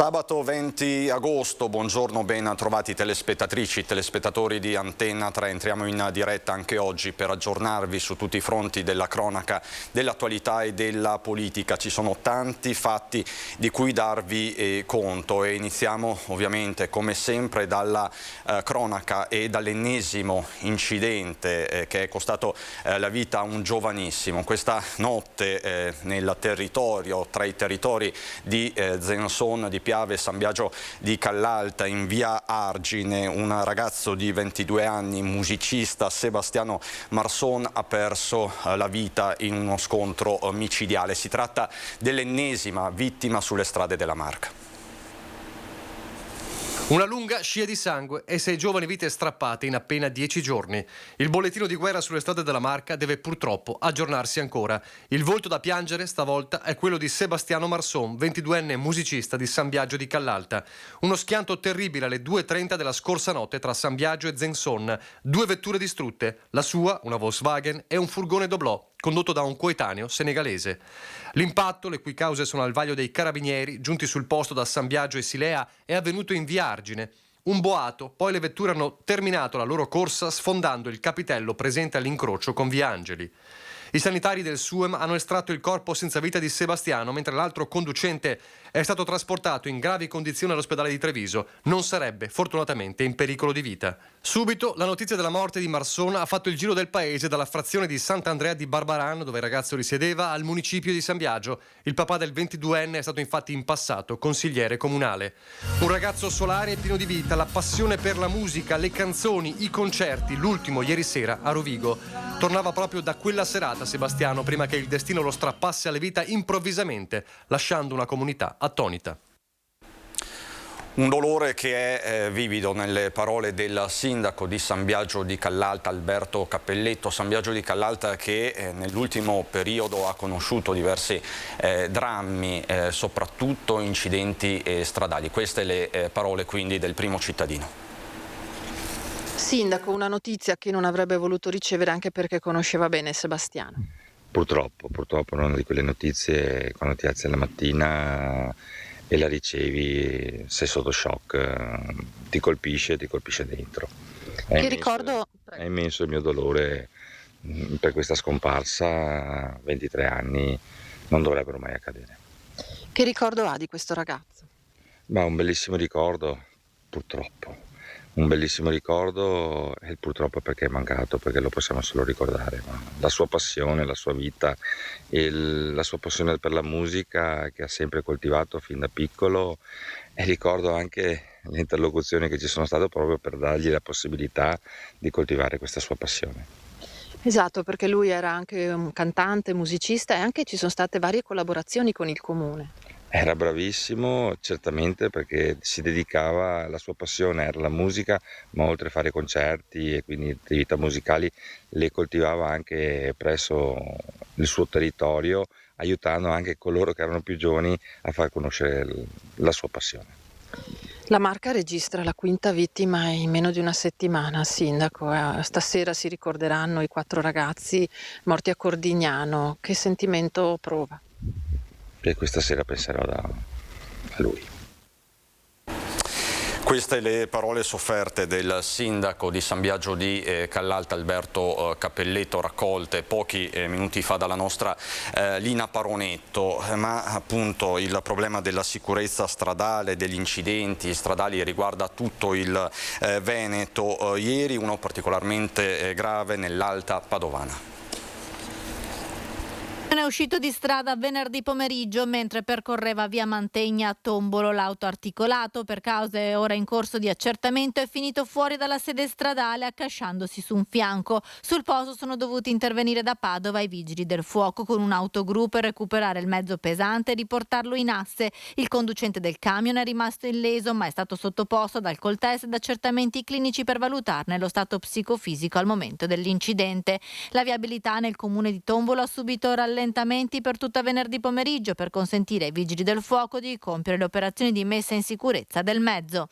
Sabato 20 agosto, buongiorno, ben trovati telespettatrici, telespettatori di Antenna 3. Entriamo in diretta anche oggi per aggiornarvi su tutti i fronti della cronaca, dell'attualità e della politica. Ci sono tanti fatti di cui darvi conto e iniziamo ovviamente come sempre dalla cronaca e dall'ennesimo incidente che è costato la vita a un giovanissimo. Questa notte nel territorio, tra i territori di Zenzon, di Piave e San Biagio di Callalta, in via Argine, un ragazzo di 22 anni, musicista, Sebastiano Marson, ha perso la vita in uno scontro micidiale. Si tratta dell'ennesima vittima sulle strade della Marca. Una lunga scia di sangue e 6 giovani vite strappate in appena 10 giorni. Il bollettino di guerra sulle strade della Marca deve purtroppo aggiornarsi ancora. Il volto da piangere stavolta è quello di Sebastiano Marson, 22enne musicista di San Biagio di Callalta. Uno schianto terribile alle 2:30 della scorsa notte tra San Biagio e Zenzon. 2 vetture distrutte, la sua, una Volkswagen, e un furgone doblò condotto da un coetaneo senegalese. L'impatto, le cui cause sono al vaglio dei carabinieri, giunti sul posto da San Biagio e Silea, è avvenuto in via Argine. Un boato, poi le vetture hanno terminato la loro corsa sfondando il capitello presente all'incrocio con via Angeli. I sanitari del SUEM hanno estratto il corpo senza vita di Sebastiano, mentre l'altro conducente è stato trasportato in gravi condizioni all'ospedale di Treviso. Non sarebbe, fortunatamente, in pericolo di vita. Subito la notizia della morte di Marson ha fatto il giro del paese, dalla frazione di Sant'Andrea di Barbaran, dove il ragazzo risiedeva, al municipio di San Biagio. Il papà del 22enne è stato infatti in passato consigliere comunale. Un ragazzo solare e pieno di vita, la passione per la musica, le canzoni, i concerti, l'ultimo ieri sera a Rovigo. Tornava proprio da quella serata Sebastiano, prima che il destino lo strappasse alle vita improvvisamente, lasciando una comunità attonita. Un dolore che è vivido nelle parole del sindaco di San Biagio di Callalta, Alberto Cappelletto. San Biagio di Callalta che nell'ultimo periodo ha conosciuto diversi drammi, soprattutto incidenti stradali. Queste le parole quindi del primo cittadino. Sindaco, una notizia che non avrebbe voluto ricevere anche perché conosceva bene Sebastiano. Purtroppo una di quelle notizie quando ti alzi la mattina e la ricevi, sei sotto shock, ti colpisce dentro. È immenso il mio dolore per questa scomparsa. 23 anni non dovrebbero mai accadere. Che ricordo ha di questo ragazzo? Ma un bellissimo ricordo, purtroppo. Un bellissimo ricordo e purtroppo perché è mancato, perché lo possiamo solo ricordare. Ma la sua passione, la sua vita e la sua passione per la musica che ha sempre coltivato fin da piccolo, e ricordo anche le interlocuzioni che ci sono state proprio per dargli la possibilità di coltivare questa sua passione. Esatto, perché lui era anche un cantante, musicista e anche ci sono state varie collaborazioni con il comune. Era bravissimo, certamente, perché si dedicava, la sua passione era la musica, ma oltre a fare concerti e quindi attività musicali le coltivava anche presso il suo territorio, aiutando anche coloro che erano più giovani a far conoscere la sua passione. La Marca registra la 5ª vittima in meno di una settimana, sindaco. Stasera si ricorderanno i 4 ragazzi morti a Cordignano. Che sentimento prova? E questa sera penserò a lui. Queste le parole sofferte del sindaco di San Biagio di Callalta, Alberto Cappelletto, raccolte pochi minuti fa dalla nostra Lina Paronetto. Ma appunto il problema della sicurezza stradale, degli incidenti stradali riguarda tutto il Veneto. Ieri uno particolarmente grave nell'Alta Padovana. È uscito di strada venerdì pomeriggio mentre percorreva via Mantegna a Tombolo. L'auto articolato, per cause ora in corso di accertamento, è finito fuori dalla sede stradale accasciandosi su un fianco. Sul posto sono dovuti intervenire da Padova i vigili del fuoco con un autogru per recuperare il mezzo pesante e riportarlo in asse. Il conducente del camion è rimasto illeso, ma è stato sottoposto ad alcol test ed accertamenti clinici per valutarne lo stato psicofisico al momento dell'incidente. La viabilità nel comune di Tombolo ha subito rallentamenti per tutta venerdì pomeriggio per consentire ai vigili del fuoco di compiere le operazioni di messa in sicurezza del mezzo.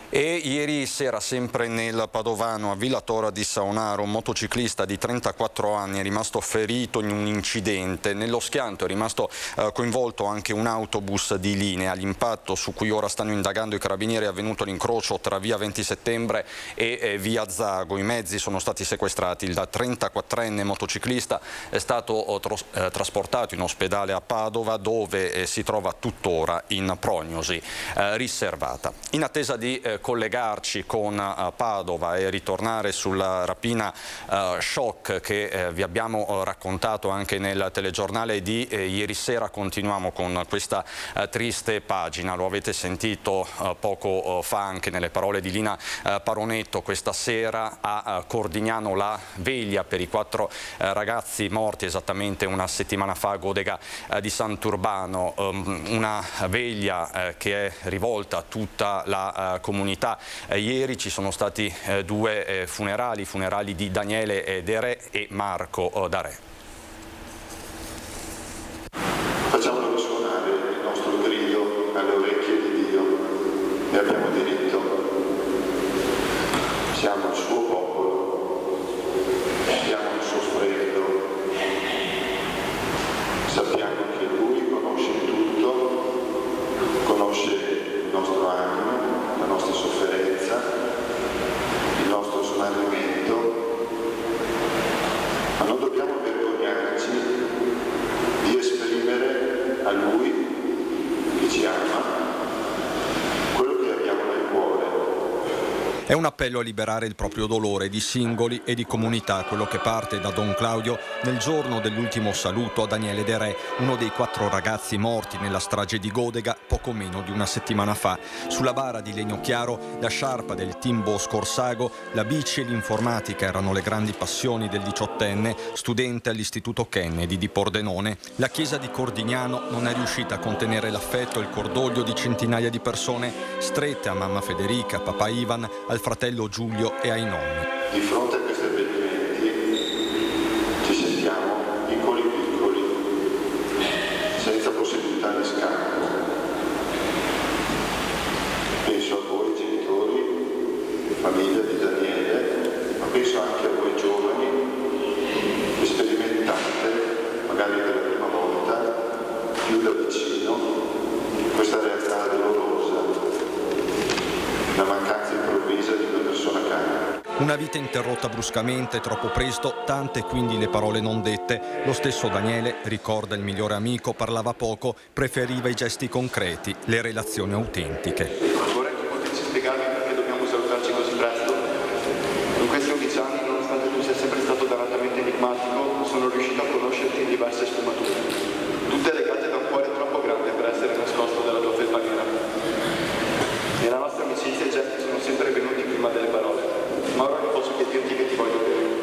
E ieri sera, sempre nel Padovano, a Villa Tora di Saonaro, un motociclista di 34 anni è rimasto ferito in un incidente. Nello schianto è rimasto coinvolto anche un autobus di linea. L'impatto, su cui ora stanno indagando i carabinieri, è avvenuto all'incrocio tra via 20 settembre e via Zago. I mezzi sono stati sequestrati. Il 34enne motociclista è stato trasportato in ospedale a Padova, dove si trova tuttora in prognosi riservata. In attesa di collegarci con Padova e ritornare sulla rapina shock che vi abbiamo raccontato anche nel telegiornale di ieri sera, continuiamo con questa triste pagina. Lo avete sentito poco fa anche nelle parole di Lina Paronetto. Questa sera a Cordignano la veglia per i 4 ragazzi morti esattamente una settimana fa a Godega di Sant'Urbano, una veglia che è rivolta a tutta la comunità. Ieri ci sono stati 2 funerali di Daniele De e Marco Darè. Facciamolo risuonare il nostro grido alle orecchie di Dio. Ne abbiamo diritto. Siamo il suo popolo, siamo il suo freddo. Sappiamo che Lui conosce tutto, conosce il nostro animo, la nostra sofferenza, il nostro smarrimento, ma non dobbiamo vergognarci di esprimere a Lui, che ci ama, quello che abbiamo nel cuore. È un appello a liberare il proprio dolore di singoli e di comunità, quello che parte da Don Claudio nel giorno dell'ultimo saluto a Daniele De Re, uno dei 4 ragazzi morti nella strage di Godega poco meno di una settimana fa. Sulla bara di legno chiaro, la sciarpa del team Bosco Orsago, la bici e l'informatica erano le grandi passioni del 18enne, studente all'Istituto Kennedy di Pordenone. La chiesa di Cordignano non è riuscita a contenere l'affetto e il cordoglio di centinaia di persone strette a mamma Federica, papà Ivan, al fratello Giulio e ai nonni. Di fronte a questi avvenimenti ci sentiamo piccoli, senza possibilità di scampo. Penso a voi genitori, famiglia di Daniele, ma penso anche a voi giovani che sperimentate, magari per la prima volta, più da vicino, questa realtà dolorosa, la mancanza improvvisa di una persona cara. Una vita interrotta bruscamente, troppo presto, tante quindi le parole non dette. Lo stesso Daniele, ricorda il migliore amico, parlava poco, preferiva i gesti concreti, le relazioni autentiche. Vorrei che potessi spiegarmi perché dobbiamo salutarci così presto. In questi 11 anni, nonostante tu sia sempre stato danatamente enigmatico, sono riuscito a conoscerti in diverse sfumature, tutte legate da un cuore troppo grande per essere nascosto dalla tua felpa nera. Nella nostra amicizia i gesti sono sempre venuti prima delle parole, ma ora non posso che dirti che ti voglio bene.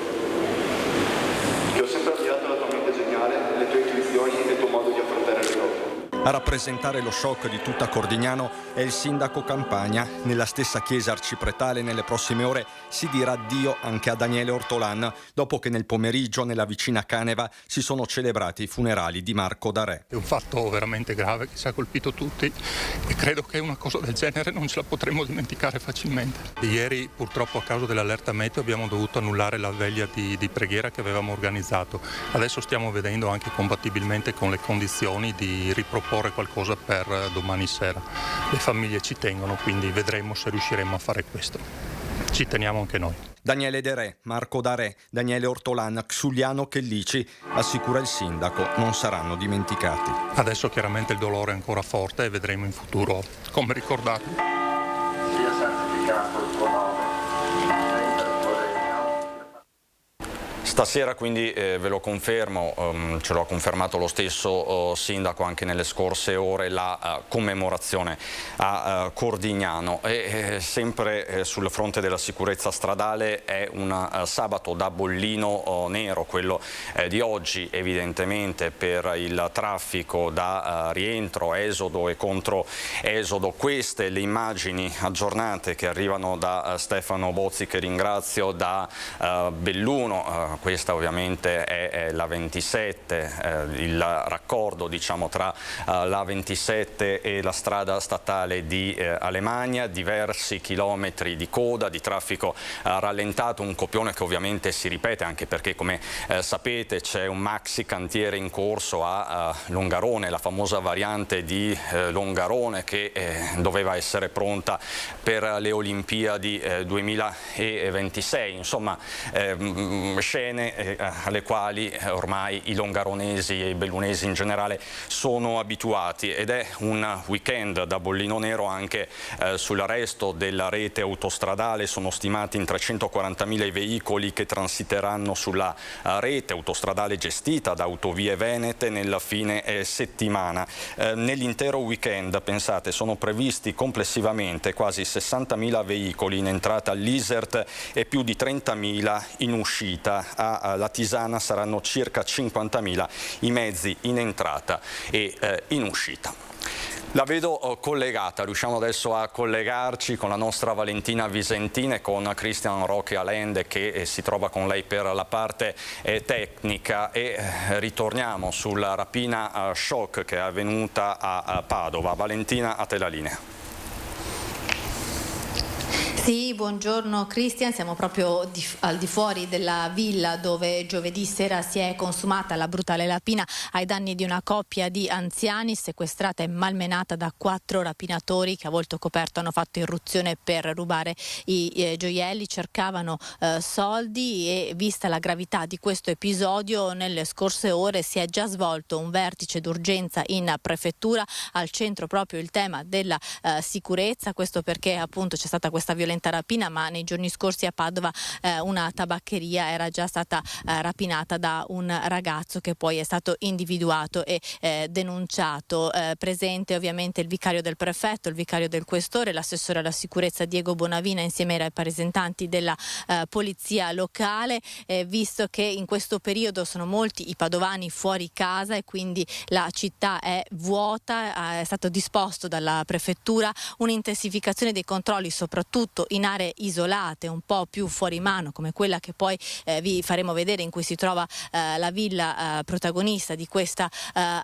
Che ho sempre ammirato la tua mente geniale, le tue intuizioni e il tuo modo di affrontare le cose. A rappresentare lo shock di tutta Cordignano è il sindaco Campagna. Nella stessa chiesa arcipretale nelle prossime ore si dirà addio anche a Daniele Ortolan, dopo che nel pomeriggio nella vicina Caneva si sono celebrati i funerali di Marco Darè. È un fatto veramente grave che ci ha colpito tutti e credo che una cosa del genere non ce la potremo dimenticare facilmente. Ieri purtroppo a causa dell'allerta meteo abbiamo dovuto annullare la veglia di preghiera che avevamo organizzato. Adesso stiamo vedendo anche compatibilmente con le condizioni di riproporre qualcosa per domani sera. Le famiglie ci tengono, quindi vedremo se riusciremo a fare questo. Ci teniamo anche noi. Daniele De Re, Marco Darè, Daniele Ortolan, Xuliano Chellici, assicura il sindaco, non saranno dimenticati. Adesso chiaramente il dolore è ancora forte e vedremo in futuro come ricordarlo. Sia santificato il tuo nome. Stasera quindi ve lo confermo, ce lo ha confermato lo stesso sindaco anche nelle scorse ore, la commemorazione a Cordignano. E sempre sul fronte della sicurezza stradale è un sabato da bollino nero, quello di oggi, evidentemente per il traffico da rientro, esodo e contro esodo. Queste le immagini aggiornate che arrivano da Stefano Bozzi, che ringrazio, da Belluno. questa ovviamente è la 27, il raccordo diciamo tra la 27 e la strada statale di Alemagna, diversi chilometri di coda, di traffico rallentato, un copione che ovviamente si ripete anche perché come sapete c'è un maxi cantiere in corso a Longarone, la famosa variante di Longarone che doveva essere pronta per le Olimpiadi 2026, insomma scene alle quali ormai i longaronesi e i bellunesi in generale sono abituati, ed è un weekend da bollino nero anche sul resto della rete autostradale. Sono stimati in 340.000 i veicoli che transiteranno sulla rete autostradale gestita da Autovie Venete nel fine settimana. Nell'intero weekend, pensate, sono previsti complessivamente quasi 60.000 veicoli in entrata all'Isert e più di 30.000 in uscita. A Latisana saranno circa 50.000 i mezzi in entrata e in uscita. La vedo collegata, riusciamo adesso a collegarci con la nostra Valentina Visentin e con Christian Roque Alende che si trova con lei per la parte tecnica, e ritorniamo sulla rapina shock che è avvenuta a Padova. Valentina, a te la linea. Sì, buongiorno Christian, siamo proprio al di fuori della villa dove giovedì sera si è consumata la brutale rapina ai danni di una coppia di anziani sequestrata e malmenata da 4 rapinatori che a volto coperto hanno fatto irruzione per rubare i gioielli, cercavano soldi, e vista la gravità di questo episodio nelle scorse ore si è già svolto un vertice d'urgenza in prefettura, al centro proprio il tema della sicurezza, questo perché appunto c'è stata questa violenta rapina, ma nei giorni scorsi a Padova una tabaccheria era già stata rapinata da un ragazzo che poi è stato individuato e denunciato. Presente ovviamente il vicario del prefetto, il vicario del questore, l'assessore alla sicurezza Diego Bonavina insieme ai rappresentanti della polizia locale, visto che in questo periodo sono molti i padovani fuori casa e quindi la città è vuota. È stato disposto dalla prefettura un'intensificazione dei controlli soprattutto in aree isolate, un po' più fuori mano, come quella che poi vi faremo vedere, in cui si trova la villa protagonista di questa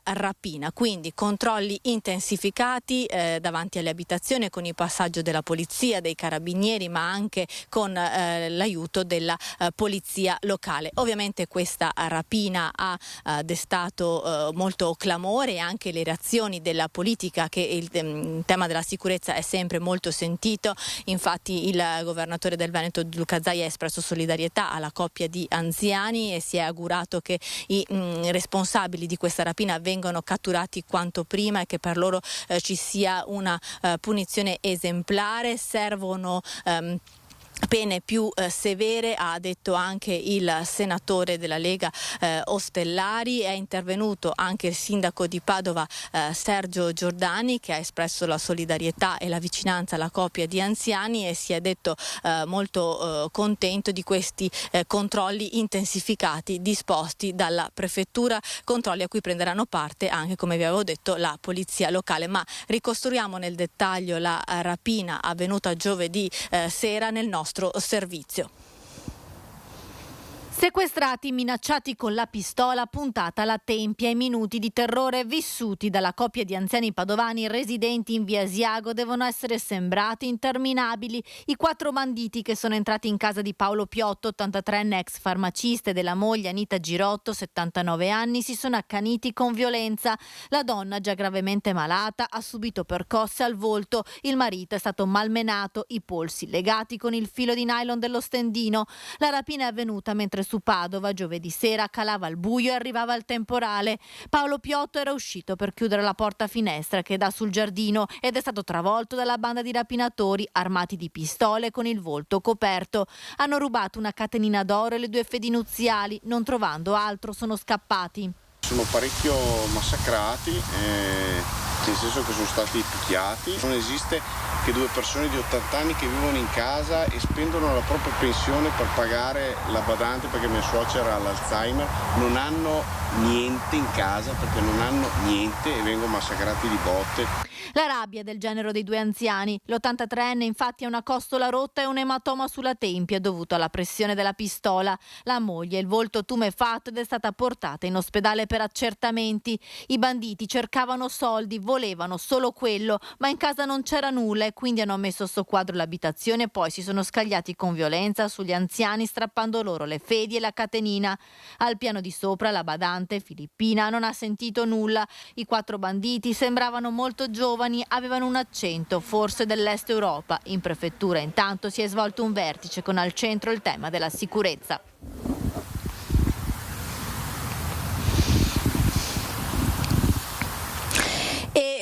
rapina. Quindi controlli intensificati davanti alle abitazioni con il passaggio della polizia, dei carabinieri, ma anche con l'aiuto della polizia locale. Ovviamente questa rapina ha destato molto clamore, e anche le reazioni della politica, che il tema della sicurezza è sempre molto sentito. Infatti il governatore del Veneto Luca Zaia ha espresso solidarietà alla coppia di anziani e si è augurato che i responsabili di questa rapina vengano catturati quanto prima e che per loro ci sia una punizione esemplare. Servono pene più severe, ha detto anche il senatore della Lega Ostellari. È intervenuto anche il sindaco di Padova Sergio Giordani, che ha espresso la solidarietà e la vicinanza alla coppia di anziani e si è detto molto contento di questi controlli intensificati disposti dalla prefettura, controlli a cui prenderanno parte anche, come vi avevo detto, la polizia locale. Ma ricostruiamo nel dettaglio la rapina avvenuta giovedì sera nel nostro servizio. Sequestrati, minacciati con la pistola puntata alla tempia, i minuti di terrore vissuti dalla coppia di anziani padovani residenti in via Asiago devono essere sembrati interminabili. I 4 banditi che sono entrati in casa di Paolo Piotto, 83enne ex farmacista, e della moglie Anita Girotto, 79 anni, si sono accaniti con violenza. La donna, già gravemente malata, ha subito percosse al volto, il marito è stato malmenato, i polsi legati con il filo di nylon dello stendino. La rapina è avvenuta mentre su Padova giovedì sera calava il buio e arrivava il temporale. Paolo Piotto era uscito per chiudere la porta finestra che dà sul giardino ed è stato travolto dalla banda di rapinatori armati di pistole con il volto coperto. Hanno rubato una catenina d'oro e le 2 fedi nuziali, non trovando altro sono scappati. Sono parecchio massacrati, nel senso che sono stati picchiati. Non esiste che due persone di 80 anni che vivono in casa e spendono la propria pensione per pagare la badante perché mia suocera ha l'Alzheimer, non hanno niente in casa perché non hanno niente e vengono massacrati di botte. La rabbia del genero dei due anziani. L'83enne infatti ha una costola rotta e un ematoma sulla tempia dovuto alla pressione della pistola. La moglie, il volto tumefatto, ed è stata portata in ospedale per accertamenti. I banditi cercavano soldi, volevano solo quello, ma in casa non c'era nulla e quindi hanno messo sotto quadro l'abitazione e poi si sono scagliati con violenza sugli anziani strappando loro le fedi e la catenina. Al piano di sopra la badante filippina non ha sentito nulla. I 4 banditi sembravano molto giovani, avevano un accento forse dell'est Europa. In prefettura intanto si è svolto un vertice con al centro il tema della sicurezza.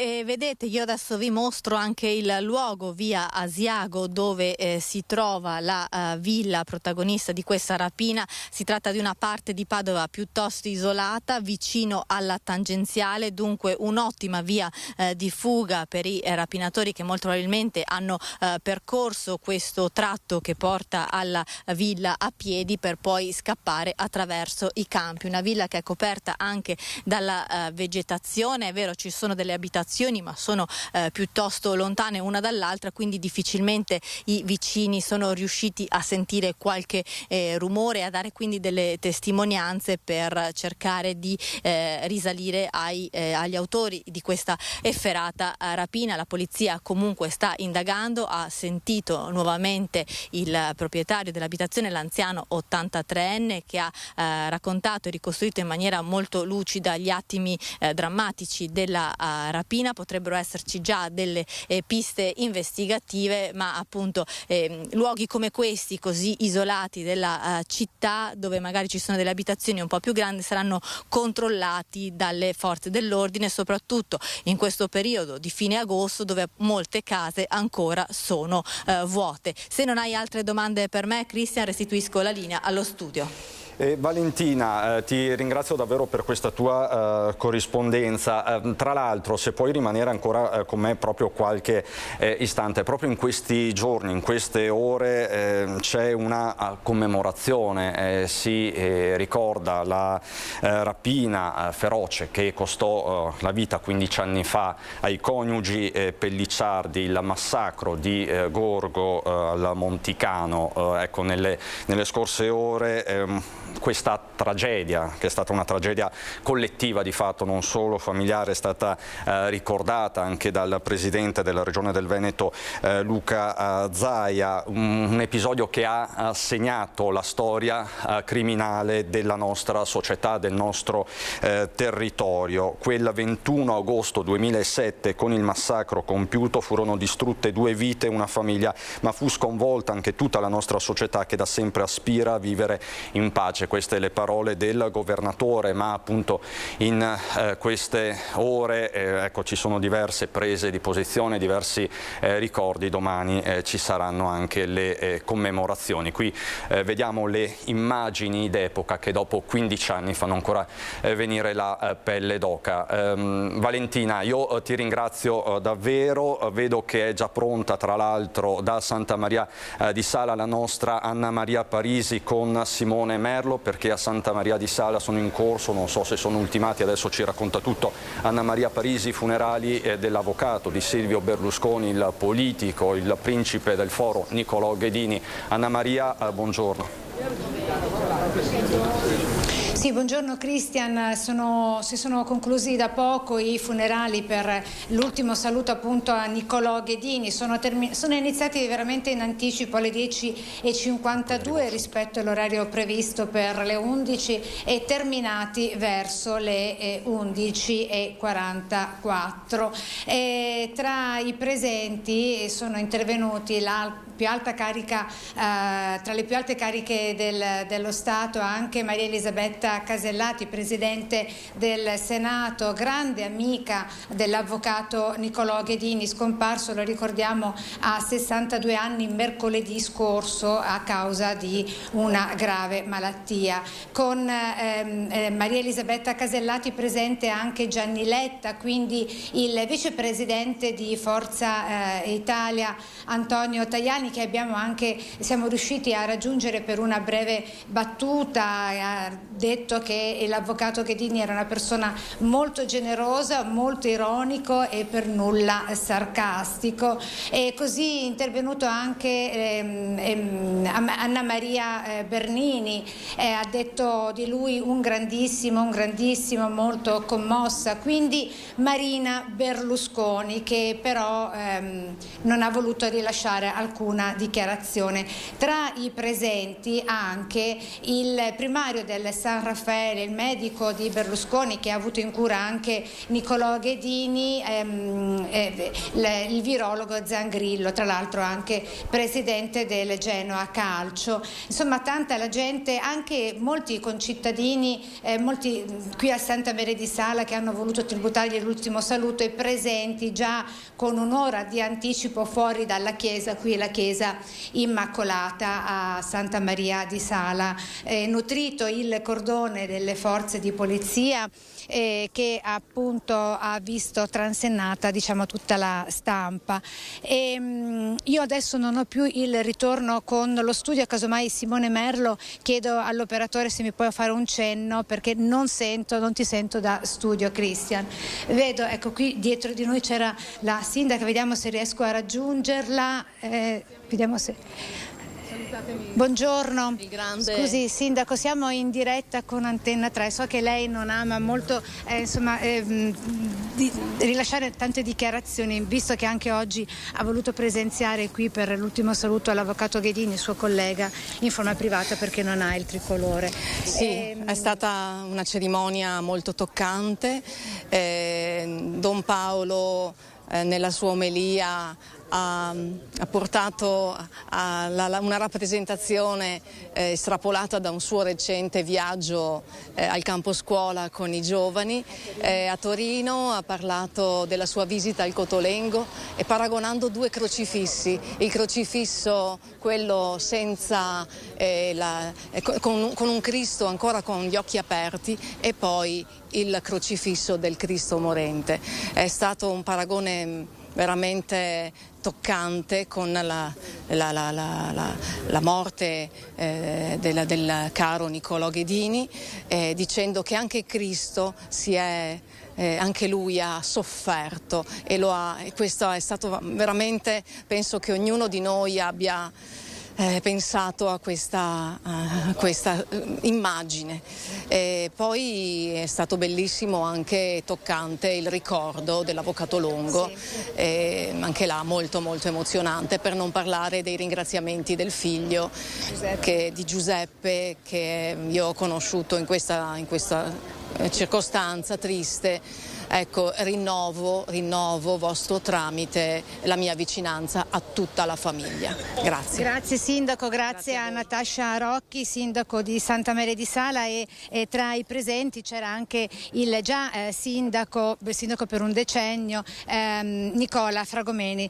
E vedete, io adesso vi mostro anche il luogo, via Asiago, dove si trova la villa protagonista di questa rapina. Si tratta di una parte di Padova piuttosto isolata, vicino alla tangenziale, dunque un'ottima via di fuga per i rapinatori che molto probabilmente hanno percorso questo tratto che porta alla villa a piedi per poi scappare attraverso i campi. Una villa che è coperta anche dalla vegetazione, è vero, ci sono delle abitazioni ma sono piuttosto lontane una dall'altra, quindi difficilmente i vicini sono riusciti a sentire qualche rumore e a dare quindi delle testimonianze per cercare di risalire agli autori di questa efferata rapina. La polizia comunque sta indagando, ha sentito nuovamente il proprietario dell'abitazione, l'anziano 83enne, che ha raccontato e ricostruito in maniera molto lucida gli attimi drammatici della rapina. Potrebbero esserci già delle piste investigative, ma appunto luoghi come questi, così isolati della città, dove magari ci sono delle abitazioni un po' più grandi, saranno controllati dalle forze dell'ordine, soprattutto in questo periodo di fine agosto, dove molte case ancora sono vuote. Se non hai altre domande per me, Cristian, restituisco la linea allo studio. Valentina, ti ringrazio davvero per questa tua corrispondenza. Tra l'altro, se puoi rimanere ancora con me proprio qualche istante, proprio in questi giorni, in queste ore c'è una commemorazione, si ricorda la rapina feroce che costò la vita 15 anni fa ai coniugi Pellicciardi, il massacro di Gorgo al Monticano. Ecco, nelle scorse ore questa tragedia, che è stata una tragedia collettiva di fatto, non solo familiare, è stata ricordata anche dal presidente della regione del Veneto Luca Zaia, un episodio che ha segnato la storia criminale della nostra società, del nostro territorio. Quel 21 agosto 2007, con il massacro compiuto, furono distrutte 2 vite, una famiglia, ma fu sconvolta anche tutta la nostra società, che da sempre aspira a vivere in pace. Queste le parole del governatore, ma appunto in queste ore ecco, ci sono diverse prese di posizione, diversi ricordi. Domani ci saranno anche le commemorazioni. Qui vediamo le immagini d'epoca che dopo 15 anni fanno ancora venire la pelle d'oca. Valentina, io ti ringrazio davvero, vedo che è già pronta tra l'altro da Santa Maria di Sala la nostra Anna Maria Parisi con Simone Merlo, perché a Santa Maria di Sala sono in corso, non so se sono ultimati, adesso ci racconta tutto Anna Maria Parisi, funerali dell'avvocato di Silvio Berlusconi, il politico, il principe del foro Niccolò Ghedini. Anna Maria, buongiorno. Sì, buongiorno Cristian, si sono conclusi da poco i funerali per l'ultimo saluto appunto a Niccolò Ghedini, sono iniziati veramente in anticipo alle 10:52 rispetto all'orario previsto per le 11 e terminati verso le 11:44. Tra i presenti sono intervenuti la più alta carica, tra le più alte cariche dello Stato, anche Maria Elisabetta Elisabetta Casellati, presidente del Senato, grande amica dell'avvocato Nicolò Ghedini, scomparso, lo ricordiamo, a 62 anni mercoledì scorso a causa di una grave malattia. Con Maria Elisabetta Casellati presente anche Gianni Letta, quindi il vicepresidente di Forza Italia Antonio Tajani, che siamo riusciti a raggiungere per una breve battuta. Ha detto che l'avvocato Ghedini era una persona molto generosa, molto ironico e per nulla sarcastico. E così è intervenuto anche Anna Maria Bernini, ha detto di lui un grandissimo, molto commossa. Quindi Marina Berlusconi, che però non ha voluto rilasciare alcuna dichiarazione. Tra i presenti anche il primario del San Raffaele, il medico di Berlusconi, che ha avuto in cura anche Nicolò Ghedini, il virologo Zangrillo, tra l'altro anche presidente del Genoa Calcio. Insomma, tanta la gente, anche molti concittadini, molti qui a Santa Maria di Sala, che hanno voluto tributargli l'ultimo saluto, e presenti già con un'ora di anticipo fuori dalla chiesa, qui la chiesa Immacolata a Santa Maria di Sala. Nutrito il cordone delle forze di polizia che appunto ha visto transennata, diciamo, tutta la stampa. Io adesso non ho più il ritorno con lo studio, casomai Simone Merlo chiedo all'operatore se mi può fare un cenno, perché non ti sento da studio, Cristian. Vedo, ecco, qui dietro di noi c'era la sindaca, vediamo se riesco a raggiungerla, vediamo se... Buongiorno, scusi sindaco, siamo in diretta con Antenna 3, so che lei non ama molto rilasciare tante dichiarazioni, visto che anche oggi ha voluto presenziare qui per l'ultimo saluto all'avvocato Ghedini, suo collega, in forma privata, perché non ha il tricolore. Sì, è stata una cerimonia molto toccante. Don Paolo nella sua omelia ha portato una rappresentazione estrapolata da un suo recente viaggio al campo scuola con i giovani a Torino. Ha parlato della sua visita al Cotolengo e paragonando due crocifissi, il crocifisso quello senza con un Cristo ancora con gli occhi aperti, e poi il crocifisso del Cristo morente. È stato un paragone veramente toccante con la morte del caro Nicolò Ghedini, dicendo che anche Cristo anche lui ha sofferto e questo è stato veramente, penso che ognuno di noi abbia pensato a questa immagine. Poi è stato bellissimo, anche toccante, il ricordo dell'avvocato Longo, anche là molto molto emozionante, per non parlare dei ringraziamenti del figlio di Giuseppe, che io ho conosciuto in questa circostanza triste. Ecco, rinnovo vostro tramite la mia vicinanza a tutta la famiglia. Grazie. Grazie sindaco, grazie a Natascia Rocchi, sindaco di Santa Maria di Sala, e tra i presenti c'era anche il già sindaco per un decennio, Nicola Fragomeni.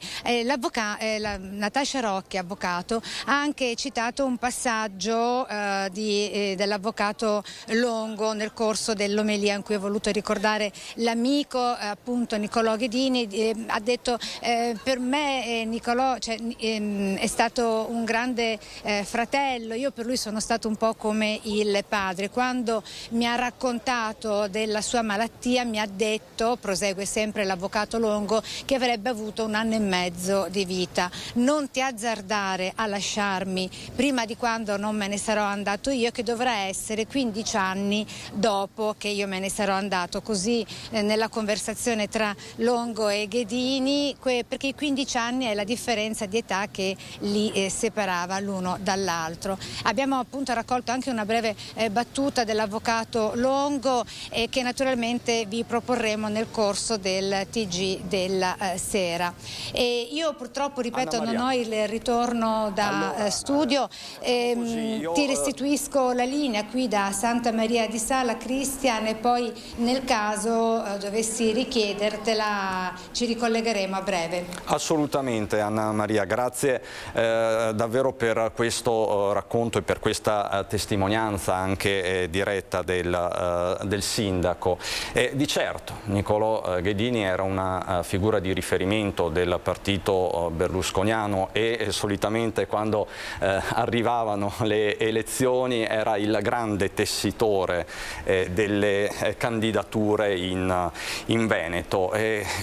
Natascia Rocchi, avvocato, ha anche citato un passaggio dell'avvocato Longo nel corso dell'omelia in cui ha voluto ricordare l'amico appunto Nicolò Ghedini. Ha detto per me Nicolò è stato un grande fratello, io per lui sono stato un po' come il padre. Quando mi ha raccontato della sua malattia mi ha detto, prosegue sempre l'avvocato Longo, che avrebbe avuto 1 anno e mezzo di vita. Non ti azzardare a lasciarmi prima di quando non me ne sarò andato io, che dovrà essere 15 anni dopo che io me ne sarò andato. Così nella nella conversazione tra Longo e Ghedini, perché i 15 anni è la differenza di età che li separava l'uno dall'altro. Abbiamo appunto raccolto anche una breve battuta dell'avvocato Longo che naturalmente vi proporremo nel corso del TG della sera. Io purtroppo, ripeto, non ho il ritorno da studio, ti restituisco la linea qui da Santa Maria di Sala, Cristian, e poi nel caso dovessi richiedertela ci ricollegheremo a breve. Assolutamente, Anna Maria, grazie davvero per questo racconto e per questa testimonianza anche diretta del sindaco. Di certo Niccolò Ghedini era una figura di riferimento del partito berlusconiano e solitamente quando arrivavano le elezioni era il grande tessitore delle candidature in Veneto.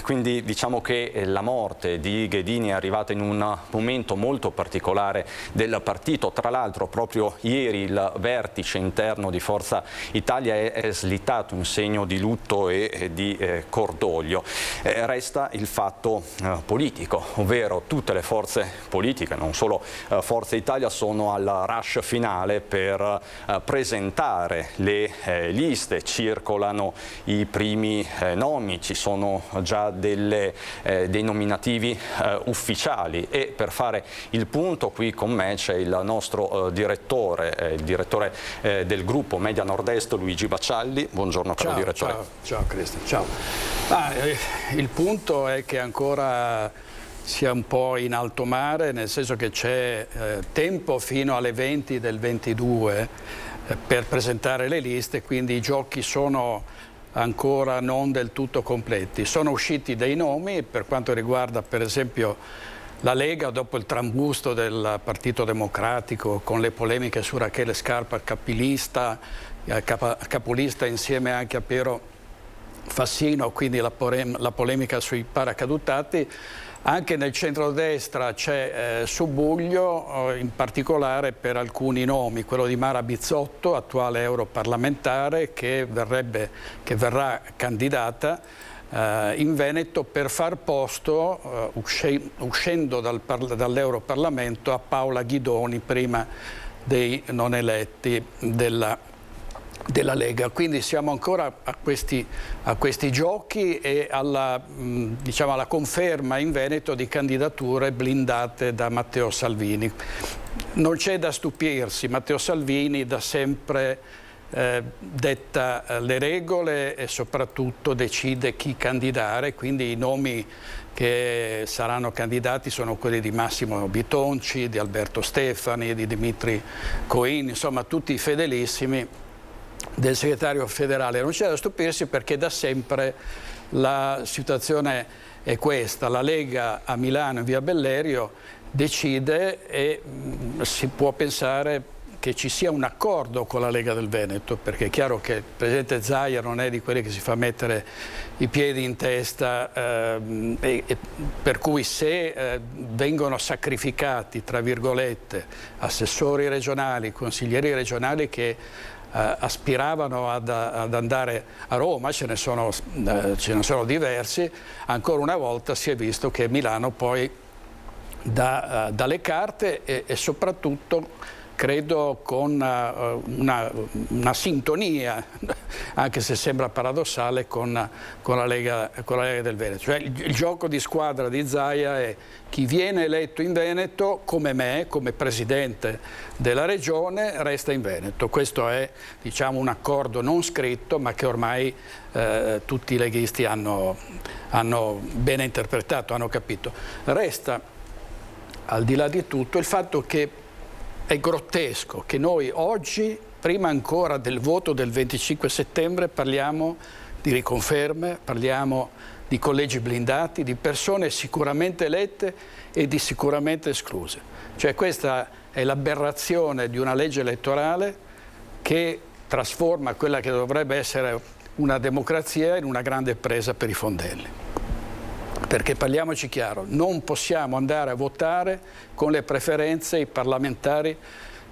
Quindi diciamo che la morte di Ghedini è arrivata in un momento molto particolare del partito. Tra l'altro proprio ieri il vertice interno di Forza Italia è slittato in segno di lutto e di cordoglio. Resta il fatto politico, ovvero tutte le forze politiche, non solo Forza Italia, sono al rush finale per presentare le liste. Circolano i primi nomi, ci sono già dei nominativi ufficiali, e per fare il punto qui con me c'è il nostro direttore, il direttore del gruppo Media Nord-Est, Luigi Baccialli. Buongiorno caro direttore. Ciao Cristian, ciao. Il punto è che ancora sia un po' in alto mare, nel senso che c'è tempo fino alle 20 del 22 per presentare le liste, quindi i giochi sono ancora non del tutto completi. Sono usciti dei nomi per quanto riguarda per esempio la Lega, dopo il trambusto del Partito Democratico con le polemiche su Rachele Scarpa, capolista insieme anche a Piero Fassino, quindi la polemica sui paracadutati. Anche nel centrodestra c'è subbuglio, in particolare per alcuni nomi, quello di Mara Bizzotto, attuale europarlamentare, che verrà candidata in Veneto per far posto, uscendo dall'Europarlamento, a Paola Ghidoni, prima dei non eletti della Lega. Quindi siamo ancora a questi giochi e alla conferma in Veneto di candidature blindate da Matteo Salvini. Non c'è da stupirsi, Matteo Salvini da sempre detta le regole e soprattutto decide chi candidare, quindi i nomi che saranno candidati sono quelli di Massimo Bitonci, di Alberto Stefani, di Dimitri Coin, insomma tutti i fedelissimi del segretario federale. Non c'è da stupirsi perché da sempre la situazione è questa: la Lega a Milano in via Bellerio decide e si può pensare che ci sia un accordo con la Lega del Veneto, perché è chiaro che il presidente Zaia non è di quelli che si fa mettere i piedi in testa, per cui se vengono sacrificati, tra virgolette, assessori regionali, consiglieri regionali che aspiravano ad andare a Roma, ce ne sono diversi, ancora una volta si è visto che Milano poi dà le carte e soprattutto credo con una sintonia, anche se sembra paradossale, con la Lega del Veneto. Cioè, il gioco di squadra di Zaia è: chi viene eletto in Veneto, come me, come presidente della regione, resta in Veneto. Questo è, diciamo, un accordo non scritto, ma che ormai tutti i leghisti hanno bene interpretato, hanno capito. Resta, al di là di tutto, il fatto che è grottesco che noi oggi, prima ancora del voto del 25 settembre, parliamo di riconferme, parliamo di collegi blindati, di persone sicuramente elette e di sicuramente escluse. Cioè questa è l'aberrazione di una legge elettorale che trasforma quella che dovrebbe essere una democrazia in una grande presa per i fondelli. Perché parliamoci chiaro, non possiamo andare a votare con le preferenze i parlamentari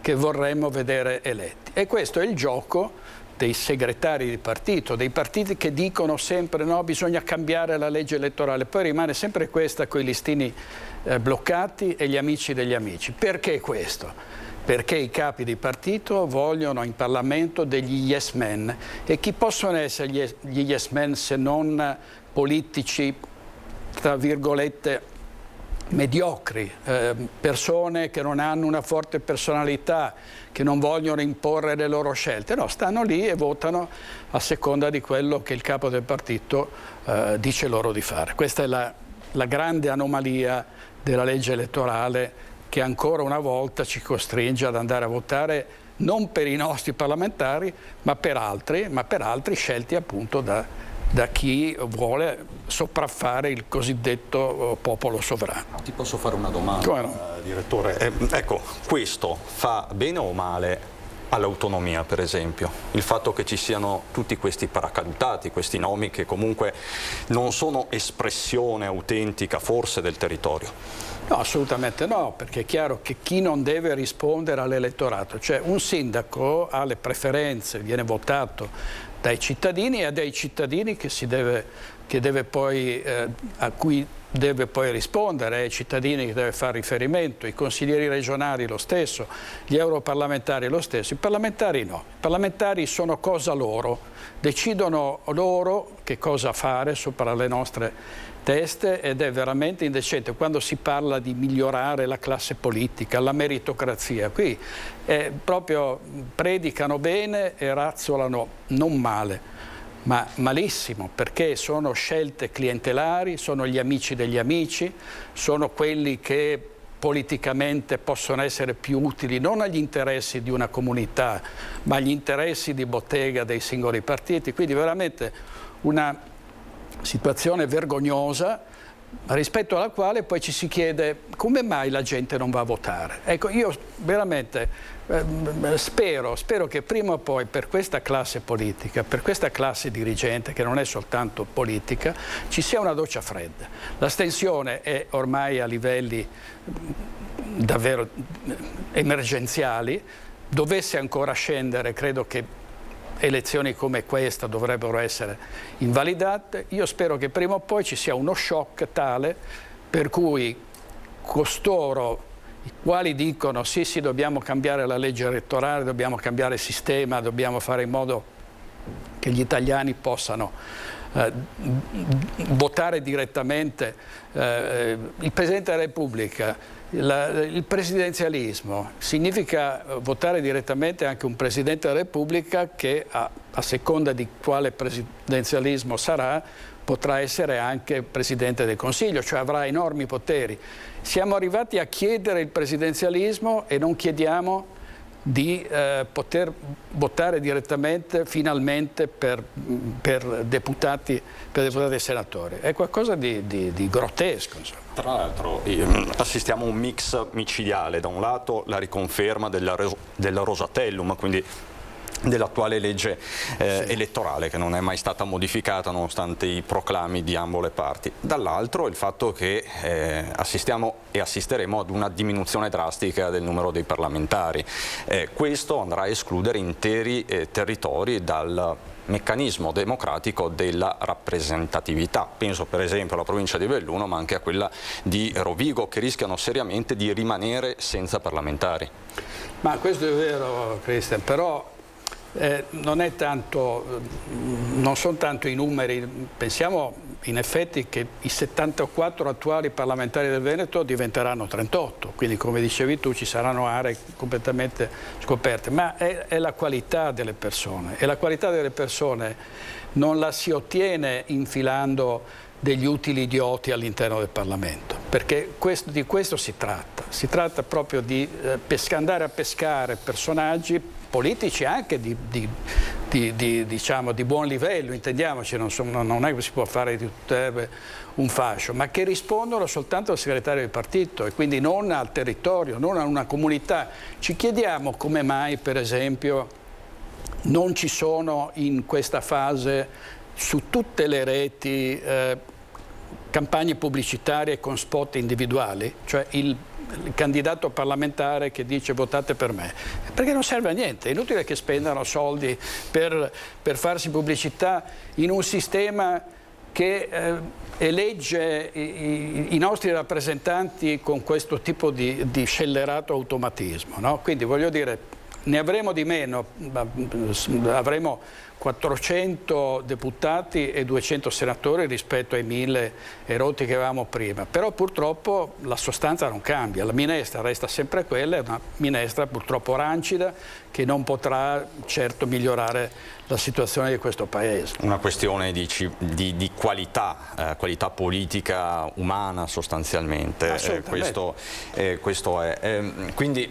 che vorremmo vedere eletti. E questo è il gioco dei segretari di partito, dei partiti che dicono sempre no, bisogna cambiare la legge elettorale, poi rimane sempre questa con i listini bloccati e gli amici degli amici. Perché questo? Perché i capi di partito vogliono in Parlamento degli yes men. E chi possono essere gli yes men se non politici, tra virgolette, mediocri, persone che non hanno una forte personalità, che non vogliono imporre le loro scelte? No, stanno lì e votano a seconda di quello che il capo del partito dice loro di fare. Questa è la grande anomalia della legge elettorale, che ancora una volta ci costringe ad andare a votare non per i nostri parlamentari, ma per altri scelti appunto da chi vuole sopraffare il cosiddetto popolo sovrano. Ti posso fare una domanda, come no? Direttore? Ecco, questo fa bene o male all'autonomia, per esempio? Il fatto che ci siano tutti questi paracadutati, questi nomi che comunque non sono espressione autentica forse del territorio? No, assolutamente no, perché è chiaro che chi non deve rispondere all'elettorato, cioè un sindaco ha le preferenze, viene votato dai cittadini e dai cittadini a cui deve poi rispondere, ai cittadini che deve fare riferimento, i consiglieri regionali lo stesso, gli europarlamentari lo stesso, i parlamentari no, i parlamentari sono cosa loro, decidono loro che cosa fare sopra le nostre teste, ed è veramente indecente quando si parla di migliorare la classe politica, la meritocrazia. Qui proprio predicano bene e razzolano non male, ma malissimo, perché sono scelte clientelari, sono gli amici degli amici, sono quelli che politicamente possono essere più utili non agli interessi di una comunità, ma agli interessi di bottega dei singoli partiti. Quindi veramente una situazione vergognosa, rispetto alla quale poi ci si chiede come mai la gente non va a votare. Ecco, io veramente spero che prima o poi per questa classe politica, per questa classe dirigente che non è soltanto politica, ci sia una doccia fredda. L'astensione è ormai a livelli davvero emergenziali, dovesse ancora scendere, credo che elezioni come questa dovrebbero essere invalidate. Io spero che prima o poi ci sia uno shock tale per cui costoro i quali dicono sì dobbiamo cambiare la legge elettorale, dobbiamo cambiare il sistema, dobbiamo fare in modo che gli italiani possano votare direttamente il Presidente della Repubblica. Il presidenzialismo significa votare direttamente anche un Presidente della Repubblica che a seconda di quale presidenzialismo sarà potrà essere anche Presidente del Consiglio, cioè avrà enormi poteri. Siamo arrivati a chiedere il presidenzialismo e non chiediamo di poter votare direttamente finalmente per deputati e senatori. È qualcosa di grottesco, insomma. Tra l'altro assistiamo a un mix micidiale: da un lato la riconferma del Rosatellum, quindi dell'attuale legge elettorale, che non è mai stata modificata nonostante i proclami di ambo le parti, dall'altro il fatto che assistiamo e assisteremo ad una diminuzione drastica del numero dei parlamentari. Questo andrà a escludere interi territori dal meccanismo democratico della rappresentatività. Penso per esempio alla provincia di Belluno, ma anche a quella di Rovigo, che rischiano seriamente di rimanere senza parlamentari. Ma questo è vero, Cristian, però non sono tanto i numeri. Pensiamo in effetti che i 74 attuali parlamentari del Veneto diventeranno 38, quindi come dicevi tu ci saranno aree completamente scoperte, ma è la qualità delle persone, e la qualità delle persone non la si ottiene infilando degli utili idioti all'interno del Parlamento, perché di questo si tratta proprio di andare a pescare personaggi politici anche diciamo, di buon livello, intendiamoci, non è che si può fare di tutte erbe un fascio, ma che rispondono soltanto al segretario del partito e quindi non al territorio, non a una comunità. Ci chiediamo come mai, per esempio, non ci sono in questa fase su tutte le reti campagne pubblicitarie con spot individuali, cioè il il candidato parlamentare che dice votate per me, perché non serve a niente, è inutile che spendano soldi per farsi pubblicità in un sistema che elegge i nostri rappresentanti con questo tipo di scellerato automatismo, no? Quindi voglio dire, ne avremo di meno, avremo 400 deputati e 200 senatori rispetto ai 1000 erotti che avevamo prima, però purtroppo la sostanza non cambia, la minestra resta sempre quella, è una minestra purtroppo rancida che non potrà certo migliorare la situazione di questo Paese. Una questione di qualità, qualità politica umana sostanzialmente, questo è. Quindi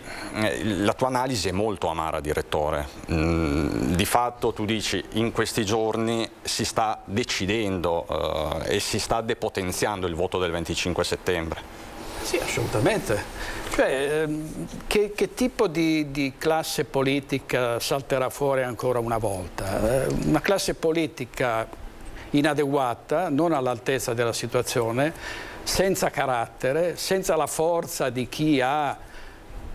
la tua analisi è molto amara, direttore. Di fatto tu dici in questi giorni si sta decidendo e si sta depotenziando il voto del 25 settembre. Sì, assolutamente. Cioè, che tipo di classe politica salterà fuori ancora una volta? Una classe politica inadeguata, non all'altezza della situazione, senza carattere, senza la forza di chi ha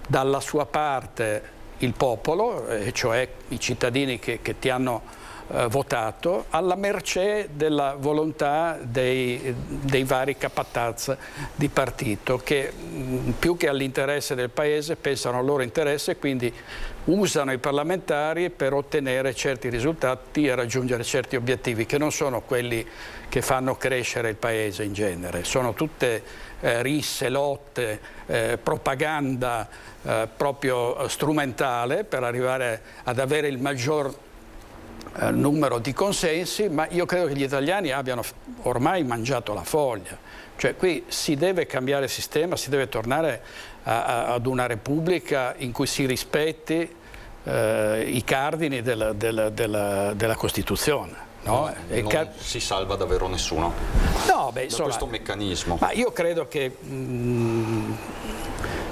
dalla sua parte il popolo, cioè i cittadini che ti hanno votato, alla mercé della volontà dei vari capataz di partito che più che all'interesse del Paese pensano al loro interesse e quindi usano i parlamentari per ottenere certi risultati e raggiungere certi obiettivi che non sono quelli che fanno crescere il Paese in genere, sono tutte risse, lotte, propaganda proprio strumentale per arrivare ad avere il maggior numero di consensi, ma io credo che gli italiani abbiano ormai mangiato la foglia. Cioè qui si deve cambiare il sistema, si deve tornare ad una repubblica in cui si rispetti i cardini della Costituzione. No? Non si salva davvero nessuno da questo meccanismo. Ma io credo che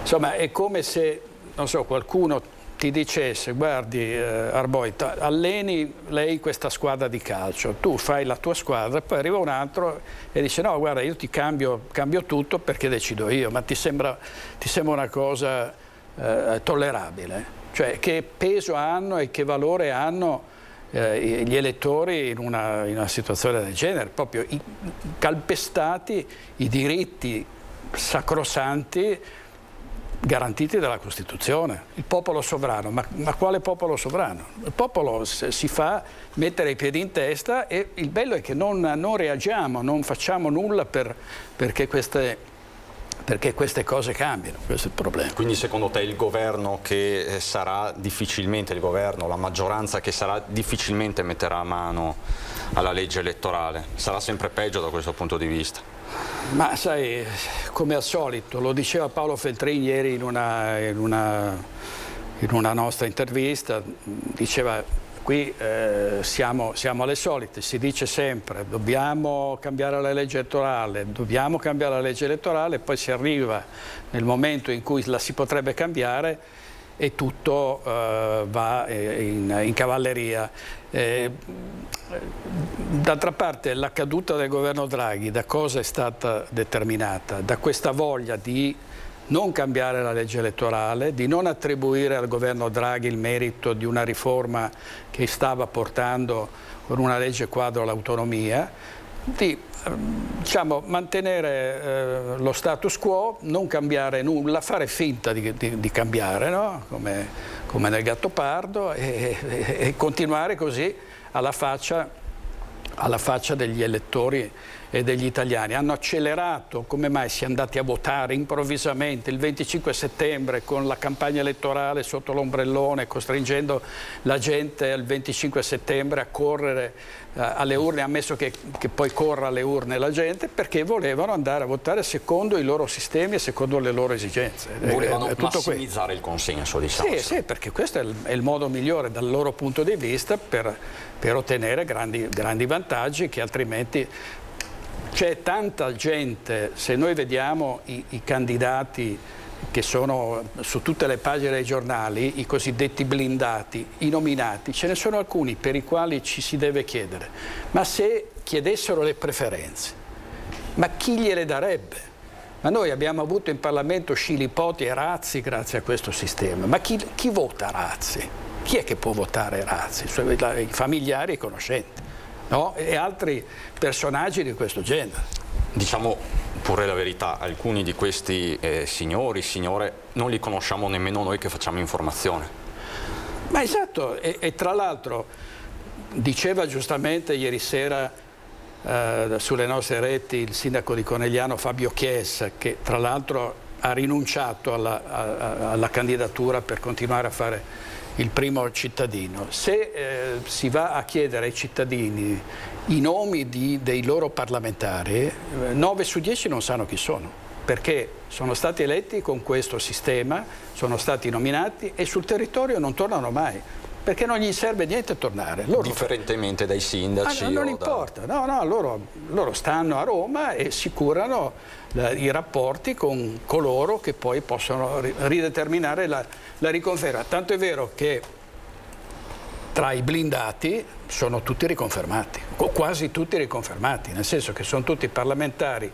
insomma è come se, non so, qualcuno ti dicesse guardi Arboi, alleni lei questa squadra di calcio, tu fai la tua squadra, poi arriva un altro e dice no guarda io ti cambio tutto perché decido io, ma ti sembra una cosa tollerabile? Cioè che peso hanno e che valore hanno gli elettori in una situazione del genere, proprio calpestati i diritti sacrosanti garantiti dalla Costituzione, il popolo sovrano, ma quale popolo sovrano? Il popolo si fa mettere i piedi in testa e il bello è che non reagiamo, non facciamo nulla perché queste cose cambiano, questo è il problema. Quindi secondo te il governo che sarà difficilmente, la maggioranza che sarà difficilmente metterà mano alla legge elettorale, sarà sempre peggio da questo punto di vista? Ma sai, come al solito, lo diceva Paolo Feltrin ieri in una nostra intervista, diceva qui siamo alle solite, si dice sempre dobbiamo cambiare la legge elettorale, poi si arriva nel momento in cui la si potrebbe cambiare e tutto va in cavalleria. D'altra parte la caduta del governo Draghi da cosa è stata determinata? Da questa voglia di non cambiare la legge elettorale, di non attribuire al governo Draghi il merito di una riforma che stava portando con una legge quadro l'autonomia, di mantenere lo status quo, non cambiare nulla, fare finta di cambiare, no? come nel Gattopardo e continuare così alla faccia degli elettori e degli italiani. Hanno accelerato, come mai si è andati a votare improvvisamente il 25 settembre con la campagna elettorale sotto l'ombrellone, costringendo la gente il 25 settembre a correre alle urne, ammesso che poi corra alle urne la gente, perché volevano andare a votare secondo i loro sistemi e secondo le loro esigenze. Volevano massimizzare il consenso, diciamo. Sì, perché questo è il modo migliore dal loro punto di vista per ottenere grandi vantaggi che altrimenti... C'è tanta gente, se noi vediamo i candidati che sono su tutte le pagine dei giornali, i cosiddetti blindati, i nominati, ce ne sono alcuni per i quali ci si deve chiedere, ma se chiedessero le preferenze, ma chi gliele darebbe? Ma noi abbiamo avuto in Parlamento Scilipoti e Razzi grazie a questo sistema. Ma chi vota Razzi? Chi è che può votare Razzi? I familiari e i conoscenti, no? E altri personaggi di questo genere. Diciamo pure la verità, alcuni di questi signori, signore, non li conosciamo nemmeno noi che facciamo informazione. Ma esatto, e tra l'altro diceva giustamente ieri sera sulle nostre reti il sindaco di Conegliano Fabio Chiesa, che tra l'altro ha rinunciato alla candidatura per continuare a fare il primo cittadino. Se si va a chiedere ai cittadini i nomi dei loro parlamentari, 9 su 10 non sanno chi sono, perché sono stati eletti con questo sistema, sono stati nominati e sul territorio non tornano mai, perché non gli serve niente tornare. Differentemente dai sindaci? Non importa, loro stanno a Roma e si curano i rapporti con coloro che poi possono rideterminare la riconferma. Tanto è vero che tra i blindati sono tutti riconfermati, quasi tutti riconfermati, nel senso che sono tutti parlamentari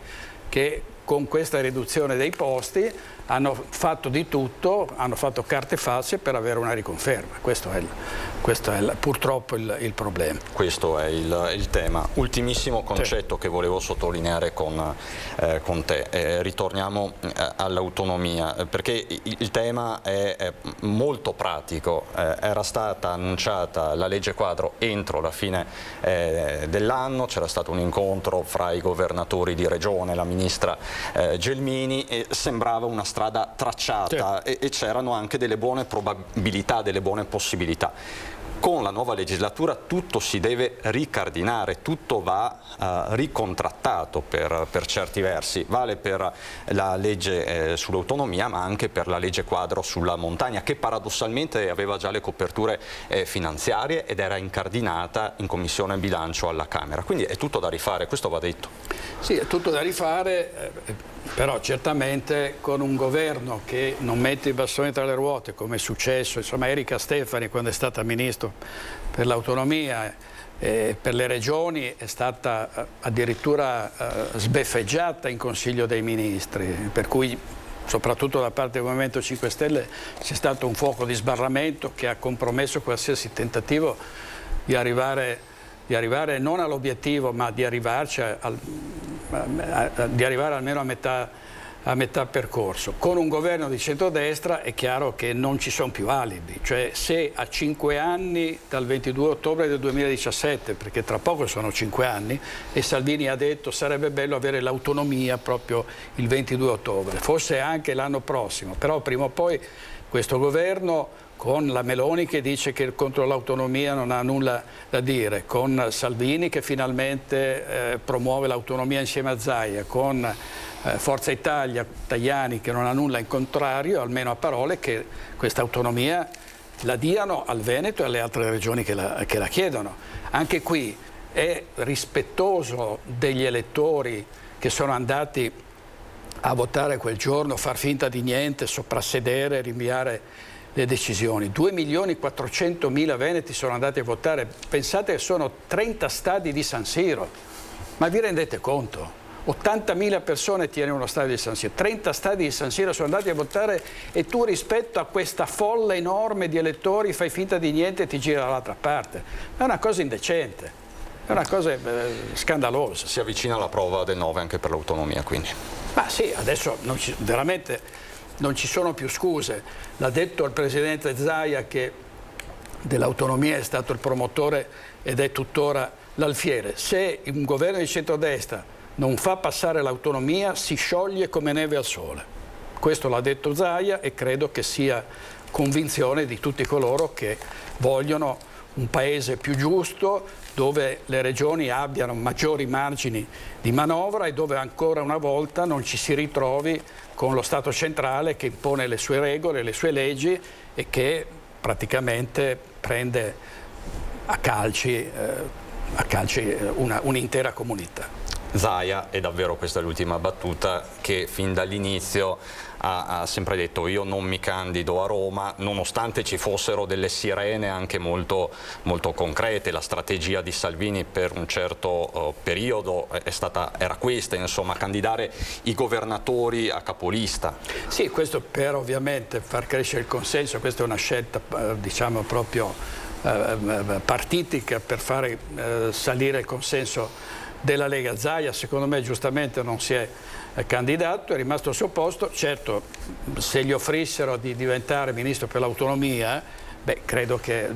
che con questa riduzione dei posti hanno fatto di tutto, hanno fatto carte false per avere una riconferma. Questo è purtroppo il problema. Questo è il tema. Ultimissimo concetto che volevo sottolineare con te. Ritorniamo all'autonomia, perché il tema è molto pratico. Era stata annunciata la legge quadro entro la fine dell'anno, c'era stato un incontro fra i governatori di regione, la ministra Gelmini, e sembrava una strada tracciata e c'erano anche delle buone probabilità, delle buone possibilità. Con la nuova legislatura tutto si deve ricardinare, tutto va ricontrattato per certi versi, vale per la legge sull'autonomia ma anche per la legge quadro sulla montagna, che paradossalmente aveva già le coperture finanziarie ed era incardinata in Commissione Bilancio alla Camera, quindi è tutto da rifare, questo va detto. Sì, è tutto da rifare, però certamente con un governo che non mette i bastoni tra le ruote, come è successo, insomma, Erika Stefani quando è stata ministro per l'autonomia per le regioni è stata addirittura sbeffeggiata in Consiglio dei Ministri, per cui soprattutto da parte del Movimento 5 Stelle c'è stato un fuoco di sbarramento che ha compromesso qualsiasi tentativo di arrivare non all'obiettivo ma di arrivarci di arrivare almeno a metà percorso. Con un governo di centrodestra è chiaro che non ci sono più alibi, cioè se a 5 anni dal 22 ottobre del 2017, perché tra poco sono 5 anni, e Salvini ha detto sarebbe bello avere l'autonomia proprio il 22 ottobre, forse anche l'anno prossimo, però prima o poi questo governo, con la Meloni che dice che contro l'autonomia non ha nulla da dire, con Salvini che finalmente promuove l'autonomia insieme a Zaia, con Forza Italia, Tajani che non ha nulla in contrario, almeno a parole, che questa autonomia la diano al Veneto e alle altre regioni che la chiedono. Anche qui è rispettoso degli elettori che sono andati a votare quel giorno, far finta di niente, soprassedere, rinviare le decisioni. 2.400.000 veneti sono andati a votare, pensate che sono 30 stadi di San Siro, ma vi rendete conto? 80.000 persone tiene uno stadio di San Siro, 30 stadi di San Siro sono andati a votare e tu rispetto a questa folla enorme di elettori fai finta di niente e ti gira dall'altra parte. È una cosa indecente, è una cosa scandalosa. Si avvicina alla prova del 9 anche per l'autonomia quindi. Ma sì, adesso veramente non ci sono più scuse. L'ha detto il presidente Zaia che dell'autonomia è stato il promotore ed è tuttora l'alfiere. Se un governo di centrodestra non fa passare l'autonomia si scioglie come neve al sole. Questo l'ha detto Zaia e credo che sia convinzione di tutti coloro che vogliono un paese più giusto, dove le regioni abbiano maggiori margini di manovra e dove ancora una volta non ci si ritrovi con lo Stato centrale che impone le sue regole, le sue leggi e che praticamente prende a calci un'intera comunità. Zaia, e davvero questa è l'ultima battuta, che fin dall'inizio ha sempre detto: io non mi candido a Roma, nonostante ci fossero delle sirene anche molto concrete. La strategia di Salvini per un certo periodo era questa, insomma, candidare i governatori a capolista. Sì, questo per ovviamente far crescere il consenso, questa è una scelta diciamo proprio partitica per fare salire il consenso della Lega. Zaia secondo me giustamente non si è candidato, è rimasto al suo posto. Certo, se gli offrissero di diventare ministro per l'autonomia, credo che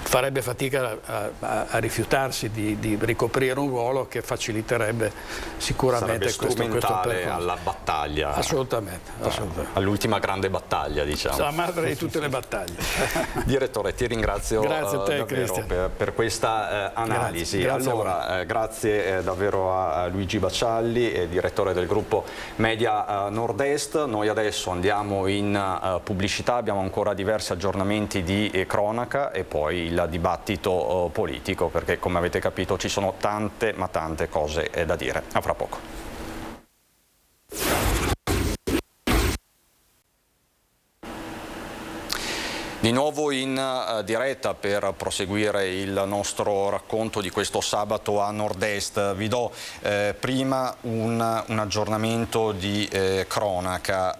farebbe fatica a rifiutarsi di ricoprire un ruolo che faciliterebbe sicuramente sarebbe strumentale alla battaglia. Assolutamente. All'ultima grande battaglia, diciamo. La madre di tutte le battaglie. Direttore, ti ringrazio davvero per questa analisi. Grazie allora, grazie davvero a Luigi Baccialli, direttore del gruppo Media Nord-Est. Noi adesso andiamo in pubblicità, abbiamo ancora diversi aggiornamenti di cronaca e poi il dibattito politico, perché come avete capito ci sono tante ma tante cose da dire. A fra poco. Di nuovo in diretta per proseguire il nostro racconto di questo sabato a Nord-Est. Vi do prima un aggiornamento di cronaca,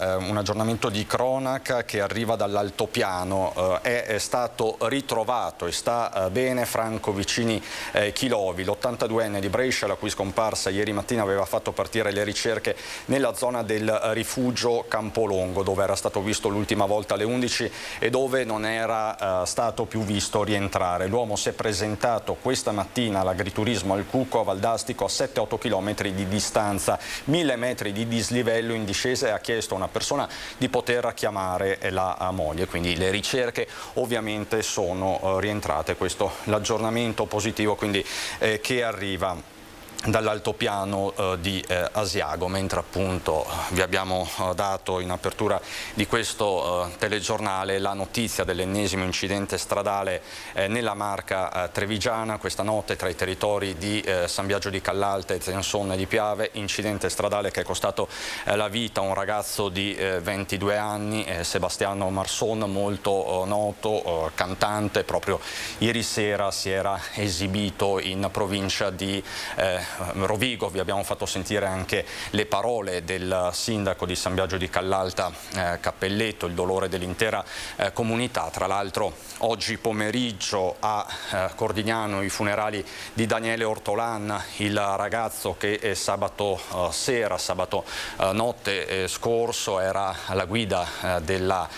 che arriva dall'altopiano. È stato ritrovato e sta bene Franco Vicini Chilovi, l'82enne di Brescia, la cui scomparsa ieri mattina aveva fatto partire le ricerche nella zona del rifugio Campolongo, dove era stato visto l'ultima volta alle 11 e dove non era stato più visto rientrare. L'uomo si è presentato questa mattina all'agriturismo al Cucco a Valdastico, a 7-8 km di distanza, 1000 metri di dislivello in discesa, e ha chiesto a una persona di poter chiamare la moglie. Quindi le ricerche ovviamente sono rientrate. Questo l'aggiornamento positivo quindi che arriva dall'altopiano di Asiago, mentre appunto vi abbiamo dato in apertura di questo telegiornale la notizia dell'ennesimo incidente stradale nella Marca trevigiana questa notte tra i territori di San Biagio di Callalta e Zensone di Piave. Incidente stradale che è costato la vita a un ragazzo di 22 anni, Sebastiano Marson, molto noto, cantante. Proprio ieri sera si era esibito in provincia di Rovigo. Vi abbiamo fatto sentire anche le parole del sindaco di San Biagio di Callalta, Cappelletto, il dolore dell'intera comunità. Tra l'altro oggi pomeriggio a Cordignano i funerali di Daniele Ortolan, il ragazzo che sabato notte scorso era alla guida della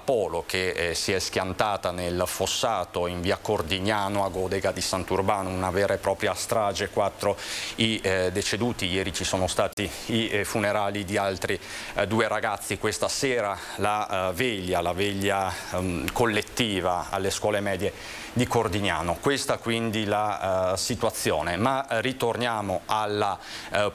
Polo, che si è schiantata nel fossato in via Cordignano a Godega di Sant'Urbano, una vera e propria strage. 4 i deceduti. Ieri ci sono stati i funerali di altri 2 ragazzi. Questa sera la veglia collettiva alle scuole medie di Cordignano. Questa quindi la situazione, ma ritorniamo alla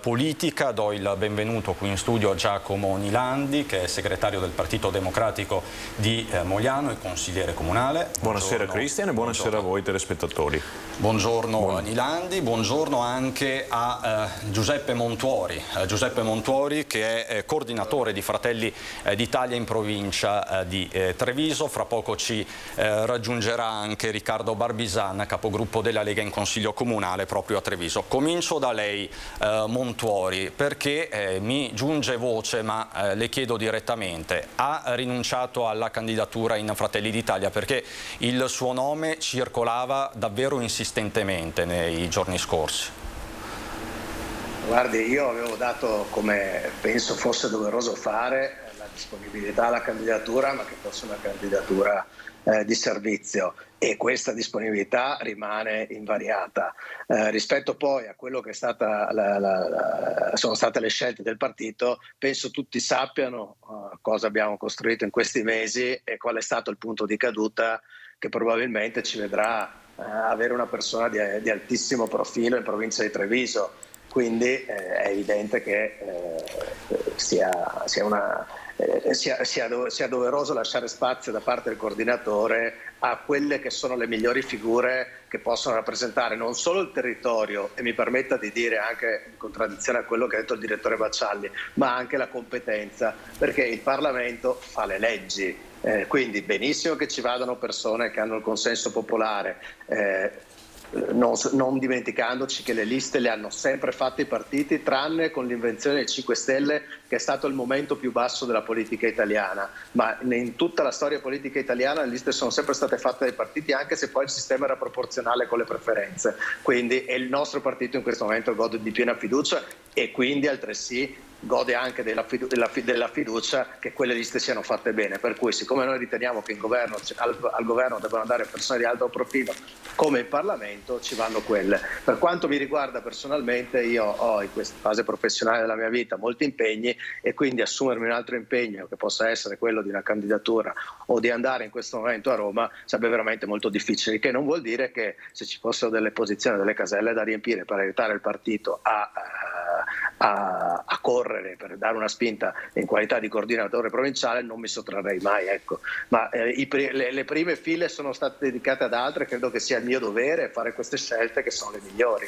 politica. Do il benvenuto qui in studio a Giacomo Nilandi, che è segretario del Partito Democratico di Mogliano e consigliere comunale. Buonasera Cristian e buonasera a voi telespettatori. Buongiorno Nilandi, buongiorno anche a Giuseppe Montuori. Giuseppe Montuori, che è coordinatore di Fratelli d'Italia in provincia di Treviso. Fra poco ci raggiungerà anche Riccardo Barbisan, capogruppo della Lega in Consiglio Comunale proprio a Treviso. Comincio da lei, Montuori, perché mi giunge voce, ma le chiedo direttamente: ha rinunciato alla candidatura in Fratelli d'Italia? Perché il suo nome circolava davvero insistentemente nei giorni scorsi. Guardi, io avevo dato, come penso fosse doveroso fare, la disponibilità alla candidatura, ma che fosse una candidatura di servizio, e questa disponibilità rimane invariata. Rispetto poi a quello che è sono state le scelte del partito, penso tutti sappiano cosa abbiamo costruito in questi mesi e qual è stato il punto di caduta che probabilmente ci vedrà avere una persona di altissimo profilo in provincia di Treviso. Quindi è evidente che sia doveroso lasciare spazio da parte del coordinatore a quelle che sono le migliori figure che possono rappresentare non solo il territorio, e mi permetta di dire anche in contraddizione a quello che ha detto il direttore Baccialli, ma anche la competenza, perché il Parlamento fa le leggi, quindi benissimo che ci vadano persone che hanno il consenso popolare, non dimenticandoci che le liste le hanno sempre fatte i partiti, tranne con l'invenzione dei 5 Stelle, che è stato il momento più basso della politica italiana, ma in tutta la storia politica italiana le liste sono sempre state fatte dai partiti, anche se poi il sistema era proporzionale con le preferenze, quindi il nostro partito in questo momento gode di piena fiducia e quindi altresì gode anche della fiducia che quelle liste siano fatte bene, per cui siccome noi riteniamo che al governo debbano andare persone di alto profilo come in Parlamento, ci vanno quelle. Per quanto mi riguarda personalmente, io ho in questa fase professionale della mia vita molti impegni e quindi assumermi un altro impegno che possa essere quello di una candidatura o di andare in questo momento a Roma sarebbe veramente molto difficile, che non vuol dire che se ci fossero delle posizioni, delle caselle da riempire per aiutare il partito a correre, per dare una spinta in qualità di coordinatore provinciale, non mi sottrarrei mai, ecco. Ma le prime file sono state dedicate ad altre, credo che sia il mio dovere fare queste scelte che sono le migliori.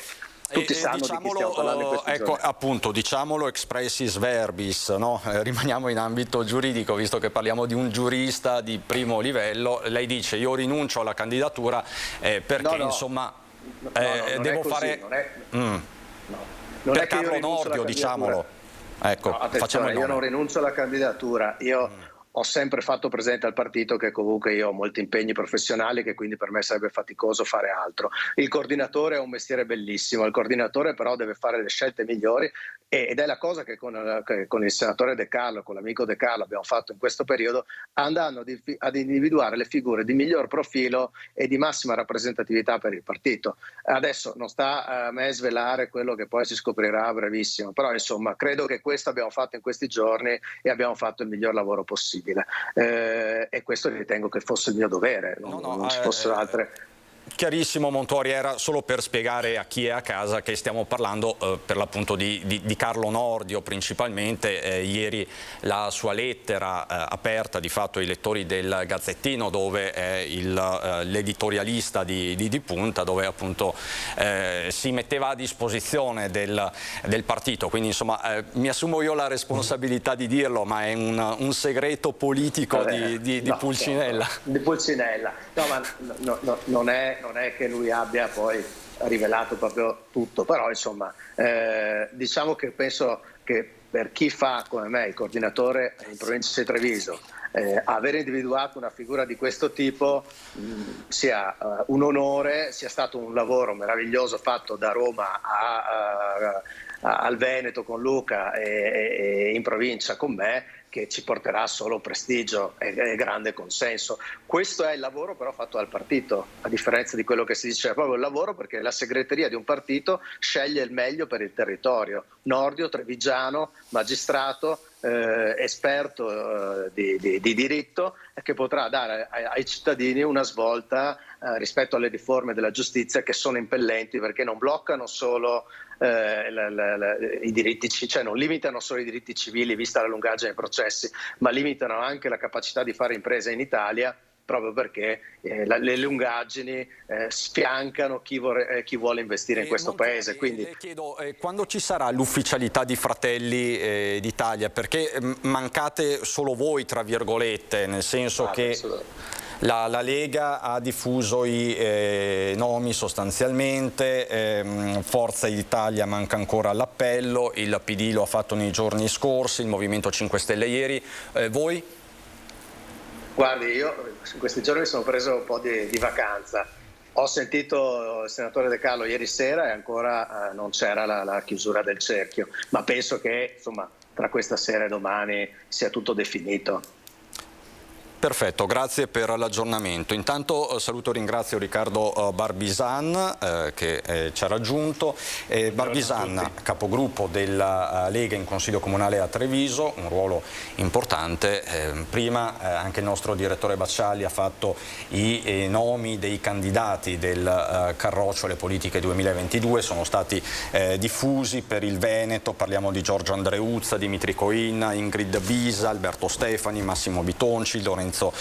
Tutti sanno di chi stiamo parlando in questi giorni. Appunto, diciamolo expressis verbis, no? Rimaniamo in ambito giuridico, visto che parliamo di un giurista di primo livello. Lei dice io rinuncio alla candidatura perché insomma devo fare... Per Carlo Nordio, diciamolo. Ecco, no, attenzione, io non rinuncio alla candidatura, io ho sempre fatto presente al partito che comunque io ho molti impegni professionali, che quindi per me sarebbe faticoso fare altro. Il coordinatore è un mestiere bellissimo, il coordinatore però deve fare le scelte migliori ed è la cosa che con il senatore De Carlo, con l'amico De Carlo abbiamo fatto in questo periodo, andando ad individuare le figure di miglior profilo e di massima rappresentatività per il partito. Adesso non sta a me svelare quello che poi si scoprirà a brevissimo, però insomma credo che questo abbiamo fatto in questi giorni e abbiamo fatto il miglior lavoro possibile. E questo ritengo che fosse il mio dovere, non ci fossero altre. Chiarissimo Montuori, era solo per spiegare a chi è a casa che stiamo parlando per l'appunto di Carlo Nordio principalmente. Ieri la sua lettera aperta di fatto ai lettori del Gazzettino, dove è l'editorialista di punta, dove appunto si metteva a disposizione del partito, quindi insomma mi assumo io la responsabilità di dirlo, ma è un segreto politico di Pulcinella. Di Pulcinella, no, ma non è che lui abbia poi rivelato proprio tutto, però insomma diciamo che penso che per chi fa come me il coordinatore in provincia di Treviso, aver individuato una figura di questo tipo sia un onore, sia stato un lavoro meraviglioso fatto da Roma al Veneto con Luca e in provincia con me, che ci porterà solo prestigio e grande consenso. Questo è il lavoro però fatto dal partito, a differenza di quello che si dice, è proprio il lavoro perché la segreteria di un partito sceglie il meglio per il territorio. Nordio, trevigiano, magistrato, esperto di diritto, che potrà dare ai cittadini una svolta rispetto alle riforme della giustizia che sono impellenti, perché non bloccano solo i diritti, cioè non limitano solo i diritti civili vista la lungaggine dei processi, ma limitano anche la capacità di fare impresa in Italia, proprio perché le lungaggini sfiancano chi vuole investire in questo paese. Quindi le chiedo, quando ci sarà l'ufficialità di Fratelli d'Italia? Perché mancate solo voi, tra virgolette, nel senso che la Lega ha diffuso i nomi sostanzialmente, Forza Italia manca ancora all'appello, il PD lo ha fatto nei giorni scorsi, il Movimento 5 Stelle ieri, voi? Guardi, io in questi giorni mi sono preso un po' di vacanza. Ho sentito il senatore De Carlo ieri sera e ancora non c'era la chiusura del cerchio, ma penso che insomma tra questa sera e domani sia tutto definito. Perfetto, grazie per l'aggiornamento. Intanto saluto e ringrazio Riccardo Barbisan che ci ha raggiunto. Barbisan, capogruppo della Lega in Consiglio Comunale a Treviso, un ruolo importante. Prima anche il nostro direttore Baccialli ha fatto i nomi dei candidati del Carroccio alle politiche 2022, sono stati diffusi per il Veneto, parliamo di Giorgio Andreuzza, Dimitri Coin, Ingrid Bisa, Alberto Stefani, Massimo Bitonci, Lorenzo Lorenzo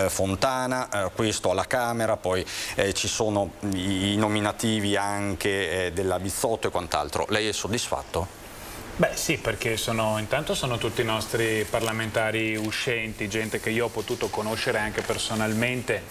Fontana, questo alla Camera, poi ci sono i nominativi anche della Bizzotto e quant'altro. Lei è soddisfatto? Beh sì, perché intanto sono tutti i nostri parlamentari uscenti, gente che io ho potuto conoscere anche personalmente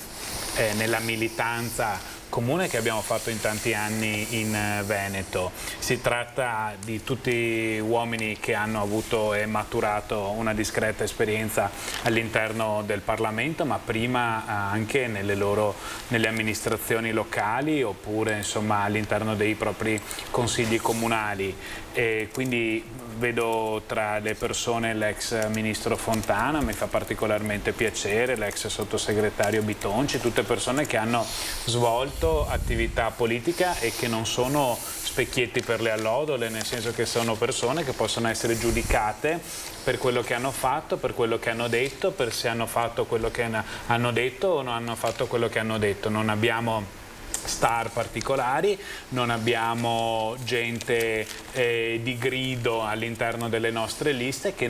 nella militanza comune che abbiamo fatto in tanti anni in Veneto. Si tratta di tutti uomini che hanno avuto e maturato una discreta esperienza all'interno del Parlamento, ma prima anche nelle amministrazioni locali oppure insomma all'interno dei propri consigli comunali. E quindi vedo tra le persone l'ex ministro Fontana, mi fa particolarmente piacere, l'ex sottosegretario Bitonci, tutte persone che hanno svolto attività politica e che non sono specchietti per le allodole, nel senso che sono persone che possono essere giudicate per quello che hanno fatto, per quello che hanno detto, per se hanno fatto quello che hanno detto o non hanno fatto quello che hanno detto. Non abbiamo star particolari, non abbiamo gente di grido all'interno delle nostre liste che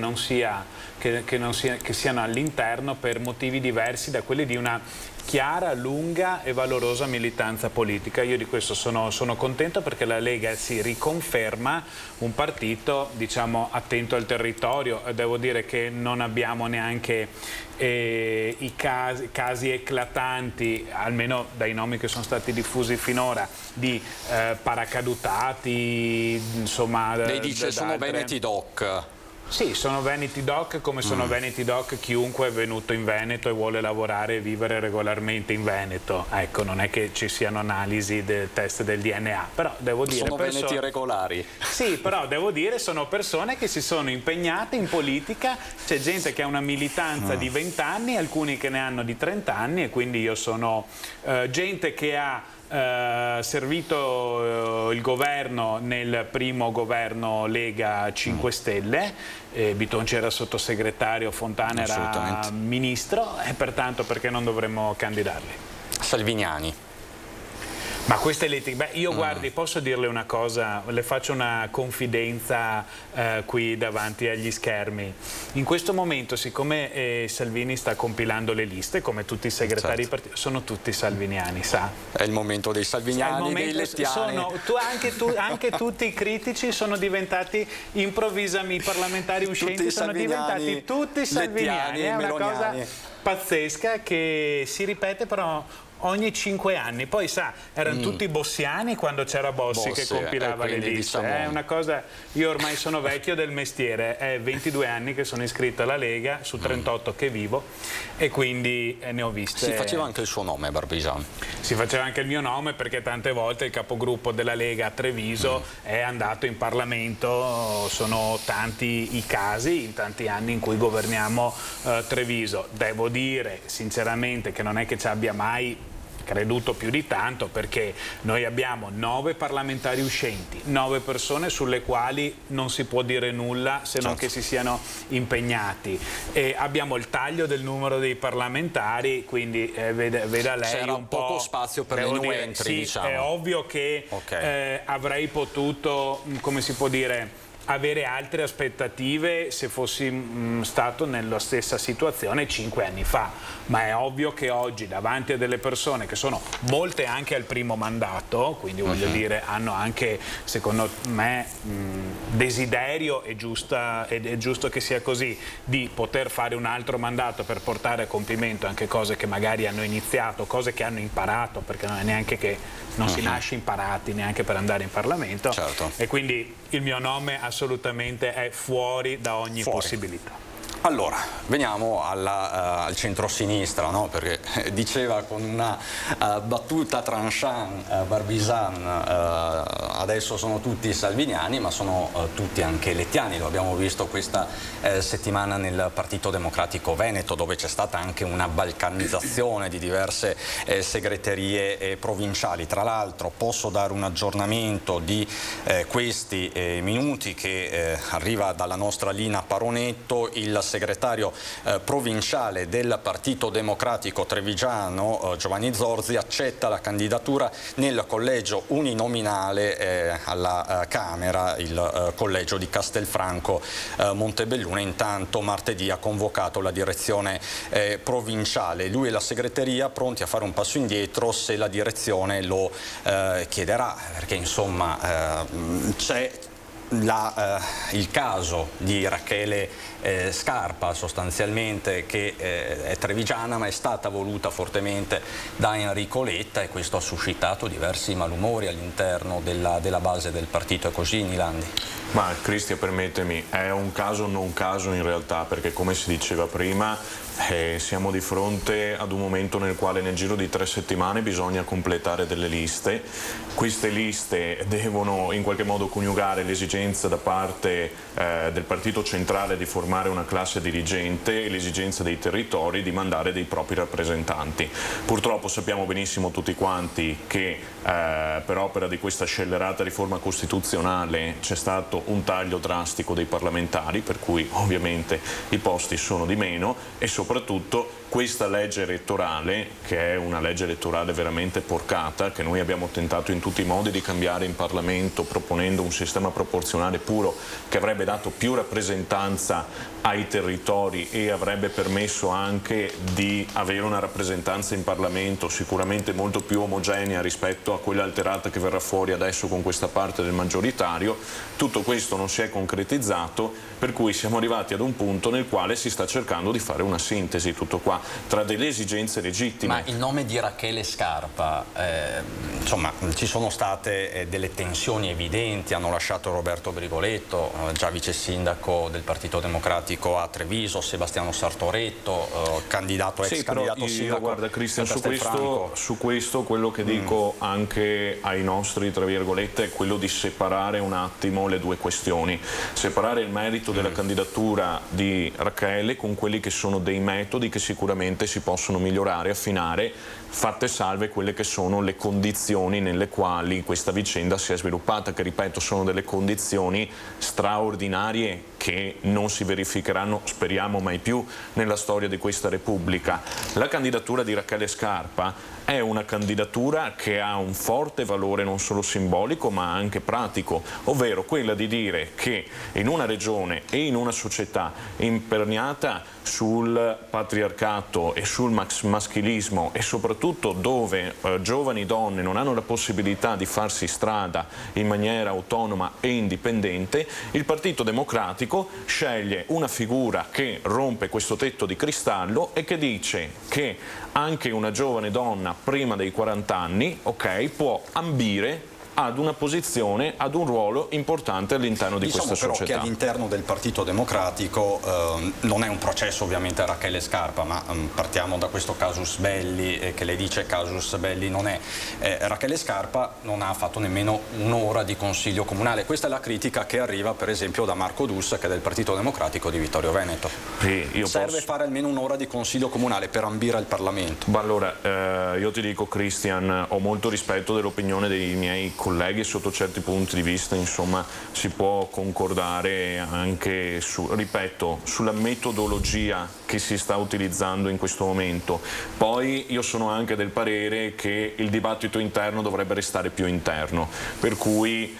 siano all'interno per motivi diversi da quelli di una chiara, lunga e valorosa militanza politica. Io di questo sono contento, perché la Lega si riconferma un partito, diciamo, attento al territorio. Devo dire che non abbiamo neanche i casi eclatanti, almeno dai nomi che sono stati diffusi finora, di paracadutati, insomma. Lei dice sono Veneti Doc. Sì, sono Veneti Doc, come sono Veneti Doc chiunque è venuto in Veneto e vuole lavorare e vivere regolarmente in Veneto. Ecco, non è che ci siano analisi del test del DNA, però devo dire... Sono Veneti regolari. Sì, però devo dire sono persone che si sono impegnate in politica, c'è gente che ha una militanza di 20 anni, alcuni che ne hanno di 30 anni, e quindi io sono gente che ha servito il governo nel primo governo Lega 5 Stelle, Bitonci era sottosegretario, Fontana era ministro, e pertanto perché non dovremmo candidarli? Salviniani. Ma queste io guardi, posso dirle una cosa, le faccio una confidenza qui davanti agli schermi. In questo momento, siccome Salvini sta compilando le liste, come tutti i segretari di partito, sono tutti salviniani, sa? È il momento dei salviniani, dei lettiani. Anche tutti i critici sono diventati improvvisamente, i parlamentari uscenti sono diventati tutti salviniani. È una cosa pazzesca che si ripete però ogni 5 anni. Poi sa, erano tutti bossiani quando c'era Bossi che compilava le liste. È una cosa, io ormai sono vecchio del mestiere, è 22 anni che sono iscritto alla Lega, su 38 che vivo, e quindi ne ho viste. Si faceva anche il suo nome, Barbisan? Si faceva anche il mio nome, perché tante volte il capogruppo della Lega a Treviso è andato in Parlamento, sono tanti i casi in tanti anni in cui governiamo Treviso. Devo dire sinceramente che non è che ci abbia mai creduto più di tanto, perché noi abbiamo 9 parlamentari uscenti, 9 persone sulle quali non si può dire nulla se non che si siano impegnati, e abbiamo il taglio del numero dei parlamentari, quindi veda lei c'era un po', poco spazio per le new entry, sì, diciamo. è ovvio che avrei potuto, come si può dire, avere altre aspettative se fossi stato nella stessa situazione 5 anni fa, ma è ovvio che oggi davanti a delle persone che sono molte anche al primo mandato, quindi voglio dire hanno anche, secondo me, desiderio, è giusto che sia così, di poter fare un altro mandato per portare a compimento anche cose che magari hanno iniziato, cose che hanno imparato, perché non è neanche che non si nasce imparati neanche per andare in Parlamento, e quindi il mio nome assolutamente è fuori da ogni possibilità. Allora, veniamo al centro-sinistra, no? Perché diceva con una battuta tranchant Barbisan, adesso sono tutti salviniani, ma sono tutti anche lettiani. Lo abbiamo visto questa settimana nel Partito Democratico Veneto, dove c'è stata anche una balcanizzazione di diverse segreterie provinciali. Tra l'altro posso dare un aggiornamento di questi minuti che arriva dalla nostra Lina Paronetto. Il segretario provinciale del Partito Democratico trevigiano, Giovanni Zorzi, accetta la candidatura nel collegio uninominale alla Camera, il collegio di Castelfranco Montebelluna. Intanto martedì ha convocato la direzione provinciale. Lui e la segreteria pronti a fare un passo indietro se la direzione lo chiederà, perché insomma c'è il caso di Rachele Scarpa, sostanzialmente, che è trevigiana ma è stata voluta fortemente da Enrico Letta, e questo ha suscitato diversi malumori all'interno della base del partito. È così, Nilandi? Ma Cristian, permettimi, è un caso non caso in realtà, perché come si diceva prima siamo di fronte ad un momento nel quale nel giro di 3 settimane bisogna completare delle liste. Queste liste devono in qualche modo coniugare l'esigenza da parte del partito centrale di formare una classe dirigente e l'esigenza dei territori di mandare dei propri rappresentanti. Purtroppo sappiamo benissimo tutti quanti che per opera di questa scellerata riforma costituzionale c'è stato un taglio drastico dei parlamentari, per cui ovviamente i posti sono di meno, e soprattutto questa legge elettorale, che è una legge elettorale veramente porcata, che noi abbiamo tentato in tutti i modi di cambiare in Parlamento proponendo un sistema proporzionale puro che avrebbe dato più rappresentanza ai territori e avrebbe permesso anche di avere una rappresentanza in Parlamento sicuramente molto più omogenea rispetto a quella alterata che verrà fuori adesso con questa parte del maggioritario. Tutto questo non si è concretizzato, per cui siamo arrivati ad un punto nel quale si sta cercando di fare una sintesi, tutto qua, tra delle esigenze legittime. Ma il nome di Rachele Scarpa, insomma, ci sono state delle tensioni evidenti, hanno lasciato Roberto Brigoletto, già vice sindaco del Partito Democratico a Treviso, Sebastiano Sartoretto, candidato, ex candidato sindaco. Guarda Cristian, su questo quello che dico anche ai nostri, tra virgolette, è quello di separare un attimo le due questioni, separare il merito della candidatura di Rachele con quelli che sono dei metodi che sicuramente si possono migliorare, affinare, fatte salve quelle che sono le condizioni nelle quali questa vicenda si è sviluppata, che ripeto sono delle condizioni straordinarie che non si verificheranno, speriamo, mai più nella storia di questa Repubblica. La candidatura di Rachele Scarpa è una candidatura che ha un forte valore non solo simbolico ma anche pratico, ovvero quella di dire che in una regione e in una società imperniata sul patriarcato e sul maschilismo, e soprattutto dove giovani donne non hanno la possibilità di farsi strada in maniera autonoma e indipendente, il Partito Democratico sceglie una figura che rompe questo tetto di cristallo e che dice che anche una giovane donna prima dei 40 anni, può ambire ad una posizione, ad un ruolo importante all'interno di questa società. Però che all'interno del Partito Democratico non è un processo ovviamente a Rachele Scarpa, ma partiamo da questo casus belli, che lei dice casus belli non è. Rachele Scarpa non ha fatto nemmeno un'ora di consiglio comunale. Questa è la critica che arriva per esempio da Marco Dus, che è del Partito Democratico di Vittorio Veneto. Sì, serve fare almeno un'ora di consiglio comunale per ambire al Parlamento. Ma allora, io ti dico Cristian, ho molto rispetto dell'opinione dei miei colleghi, sotto certi punti di vista insomma si può concordare anche ripeto, sulla metodologia che si sta utilizzando in questo momento. Poi io sono anche del parere che il dibattito interno dovrebbe restare più interno, per cui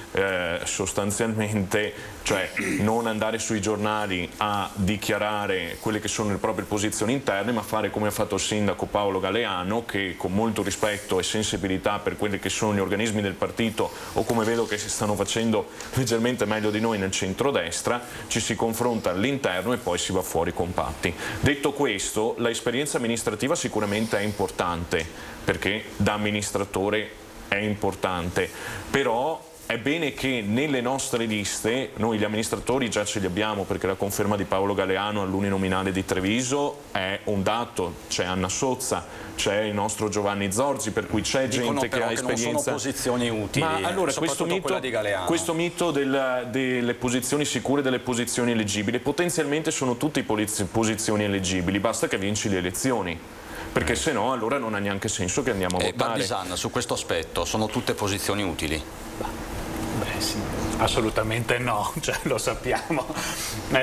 sostanzialmente non andare sui giornali a dichiarare quelle che sono le proprie posizioni interne, ma fare come ha fatto il sindaco Paolo Galeano, che con molto rispetto e sensibilità per quelli che sono gli organismi del partito, o come vedo che si stanno facendo leggermente meglio di noi nel centrodestra, ci si confronta all'interno e poi si va fuori compatti. Detto questo, l'esperienza amministrativa sicuramente è importante, perché da amministratore è importante, però è bene che nelle nostre liste, noi gli amministratori già ce li abbiamo, perché la conferma di Paolo Galeano all'uninominale di Treviso è un dato, c'è Anna Sozza, c'è il nostro Giovanni Zorzi, per cui c'è gente che ha esperienza. Non sono posizioni utili, ma allora questo mito delle posizioni sicure, delle posizioni eleggibili, potenzialmente sono tutte posizioni eleggibili, basta che vinci le elezioni. Perché se no allora non ha neanche senso che andiamo a votare. Barbisan, su questo aspetto sono tutte posizioni utili? Beh sì. Assolutamente no, cioè, lo sappiamo.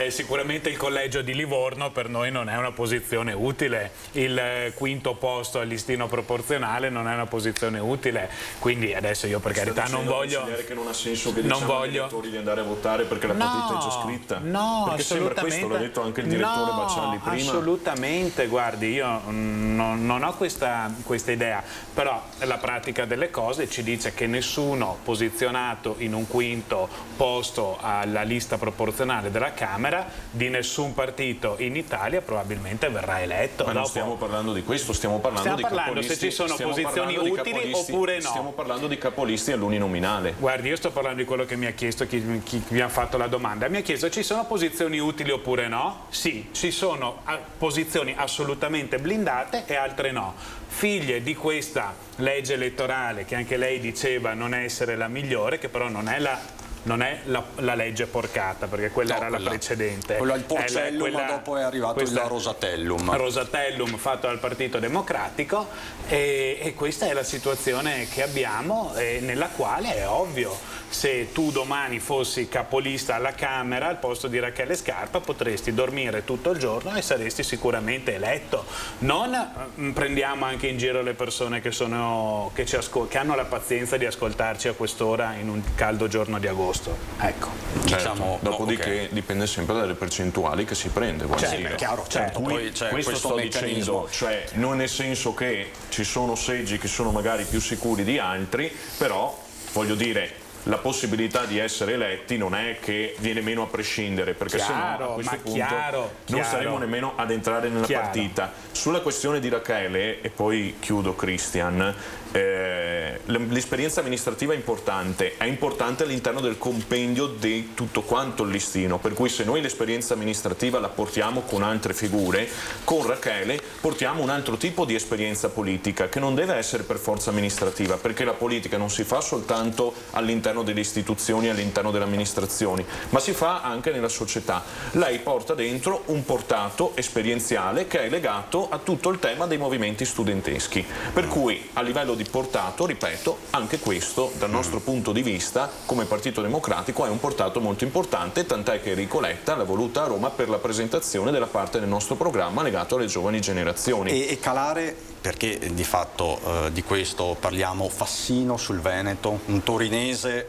Sicuramente il collegio di Livorno per noi non è una posizione utile, il quinto posto al listino proporzionale non è una posizione utile, quindi adesso io per carità non voglio... che non ha senso che diciamo agli elettori di andare a votare perché la partita è già scritta? No, perché sembra questo, l'ha detto anche il direttore Baccialli prima. Assolutamente, guardi, io non ho questa idea, però la pratica delle cose ci dice che nessuno posizionato in un quinto posto alla lista proporzionale della Camera di nessun partito in Italia probabilmente verrà eletto. Ma non stiamo parlando di questo, stiamo parlando se ci sono posizioni utili oppure no. Stiamo parlando di capolisti all'uninominale. Guardi, io sto parlando di quello che mi ha chiesto chi mi ha fatto la domanda. Mi ha chiesto: ci sono posizioni utili oppure no? Sì, ci sono posizioni assolutamente blindate e altre no. Figlie di questa legge elettorale che anche lei diceva non essere la migliore, che però non è la legge porcata, perché quella era la precedente. Quella è il Porcellum, ma dopo è arrivato il Rosatellum. Rosatellum fatto dal Partito Democratico e questa è la situazione che abbiamo, nella quale è ovvio, se tu domani fossi capolista alla Camera al posto di Rachele Scarpa potresti dormire tutto il giorno e saresti sicuramente eletto. Non prendiamo anche in giro le persone che hanno la pazienza di ascoltarci a quest'ora in un caldo giorno di agosto. Ecco. Certo, dopodiché dipende sempre dalle percentuali che si prende. È chiaro, certo. Poi c'è questo sto dicendo, cioè non nel senso che ci sono seggi che sono magari più sicuri di altri, però voglio dire, la possibilità di essere eletti non è che viene meno a prescindere, perché sennò a questo punto non saremo nemmeno ad entrare nella partita. Sulla questione di Rachele, e poi chiudo Christian, l'esperienza amministrativa è importante all'interno del compendio di tutto quanto il listino, per cui se noi l'esperienza amministrativa la portiamo con altre figure, con Rachele portiamo un altro tipo di esperienza politica che non deve essere per forza amministrativa, perché la politica non si fa soltanto all'interno delle istituzioni, all'interno delle amministrazioni, ma si fa anche nella società. Lei porta dentro un portato esperienziale che è legato a tutto il tema dei movimenti studenteschi, per cui a livello di portato, ripeto, anche questo dal nostro punto di vista come Partito Democratico è un portato molto importante, tant'è che Enrico Letta l'ha voluta a Roma per la presentazione della parte del nostro programma legato alle giovani generazioni. E calare, perché di fatto di questo parliamo, Fassino sul Veneto, un torinese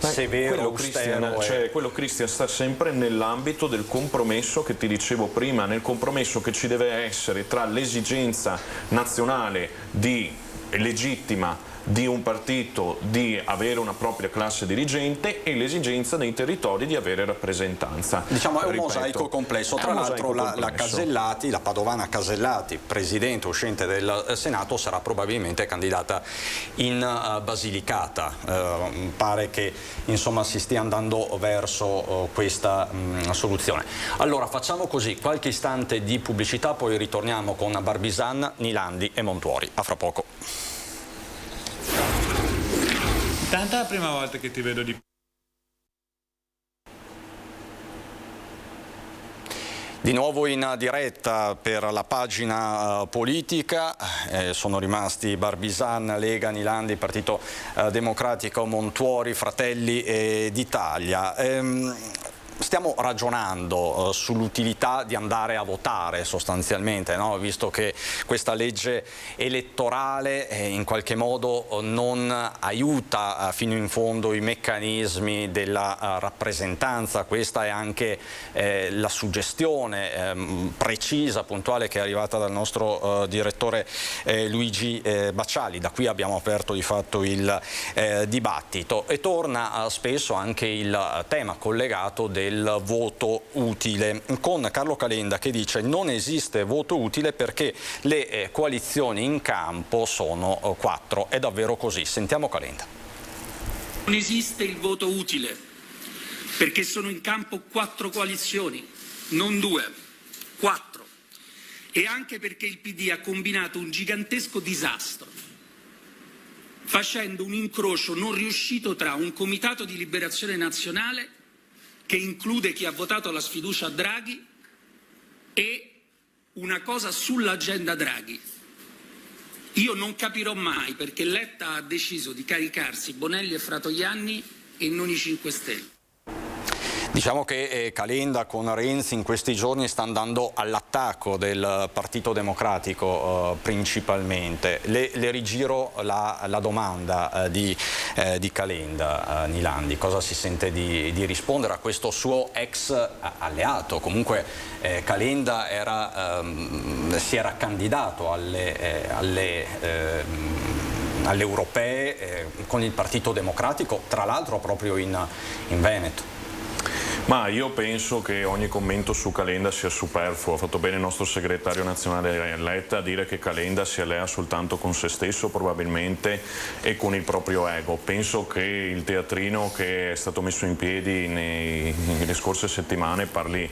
severo, austero. Quello Christian sta sempre nell'ambito del compromesso che ti dicevo prima, nel compromesso che ci deve essere tra l'esigenza nazionale legittima di un partito di avere una propria classe dirigente e l'esigenza dei territori di avere rappresentanza. Diciamo è un mosaico complesso, tra l'altro la Casellati, la padovana Casellati, presidente uscente del Senato, sarà probabilmente candidata in Basilicata. Pare che insomma si stia andando verso questa soluzione. Allora facciamo così, qualche istante di pubblicità, poi ritorniamo con Barbisan, Nilandi e Montuori. A fra poco. Tanto è la prima volta che ti vedo di Di nuovo in diretta per la pagina politica, sono rimasti Barbisan, Lega, Nilandi, Partito Democratico, Montuori, Fratelli d'Italia. Stiamo ragionando sull'utilità di andare a votare sostanzialmente, no? Visto che questa legge elettorale in qualche modo non aiuta fino in fondo i meccanismi della rappresentanza. Questa è anche la suggestione precisa, puntuale, che è arrivata dal nostro direttore Luigi Baccialli. Da qui abbiamo aperto di fatto il dibattito e torna spesso anche il tema collegato del voto utile, con Carlo Calenda che dice non esiste voto utile perché le coalizioni in campo sono 4. È davvero così? Sentiamo Calenda. Non esiste il voto utile perché sono in campo 4 coalizioni, non 2, 4. E anche perché il PD ha combinato un gigantesco disastro facendo un incrocio non riuscito tra un comitato di liberazione nazionale che include chi ha votato la sfiducia a Draghi e una cosa sull'agenda Draghi. Io non capirò mai perché Letta ha deciso di caricarsi Bonelli e Fratoianni e non i 5 Stelle. Diciamo che Calenda con Renzi in questi giorni sta andando all'attacco del Partito Democratico principalmente. Le rigiro la domanda di Calenda, Nilandi. Cosa si sente di rispondere a questo suo ex alleato? Comunque Calenda si era candidato alle europee con il Partito Democratico, tra l'altro proprio in Veneto. Ma io penso che ogni commento su Calenda sia superfluo. Ha fatto bene il nostro segretario nazionale Letta a dire che Calenda si allea soltanto con se stesso probabilmente e con il proprio ego. Penso che il teatrino che è stato messo in piedi nelle scorse settimane parli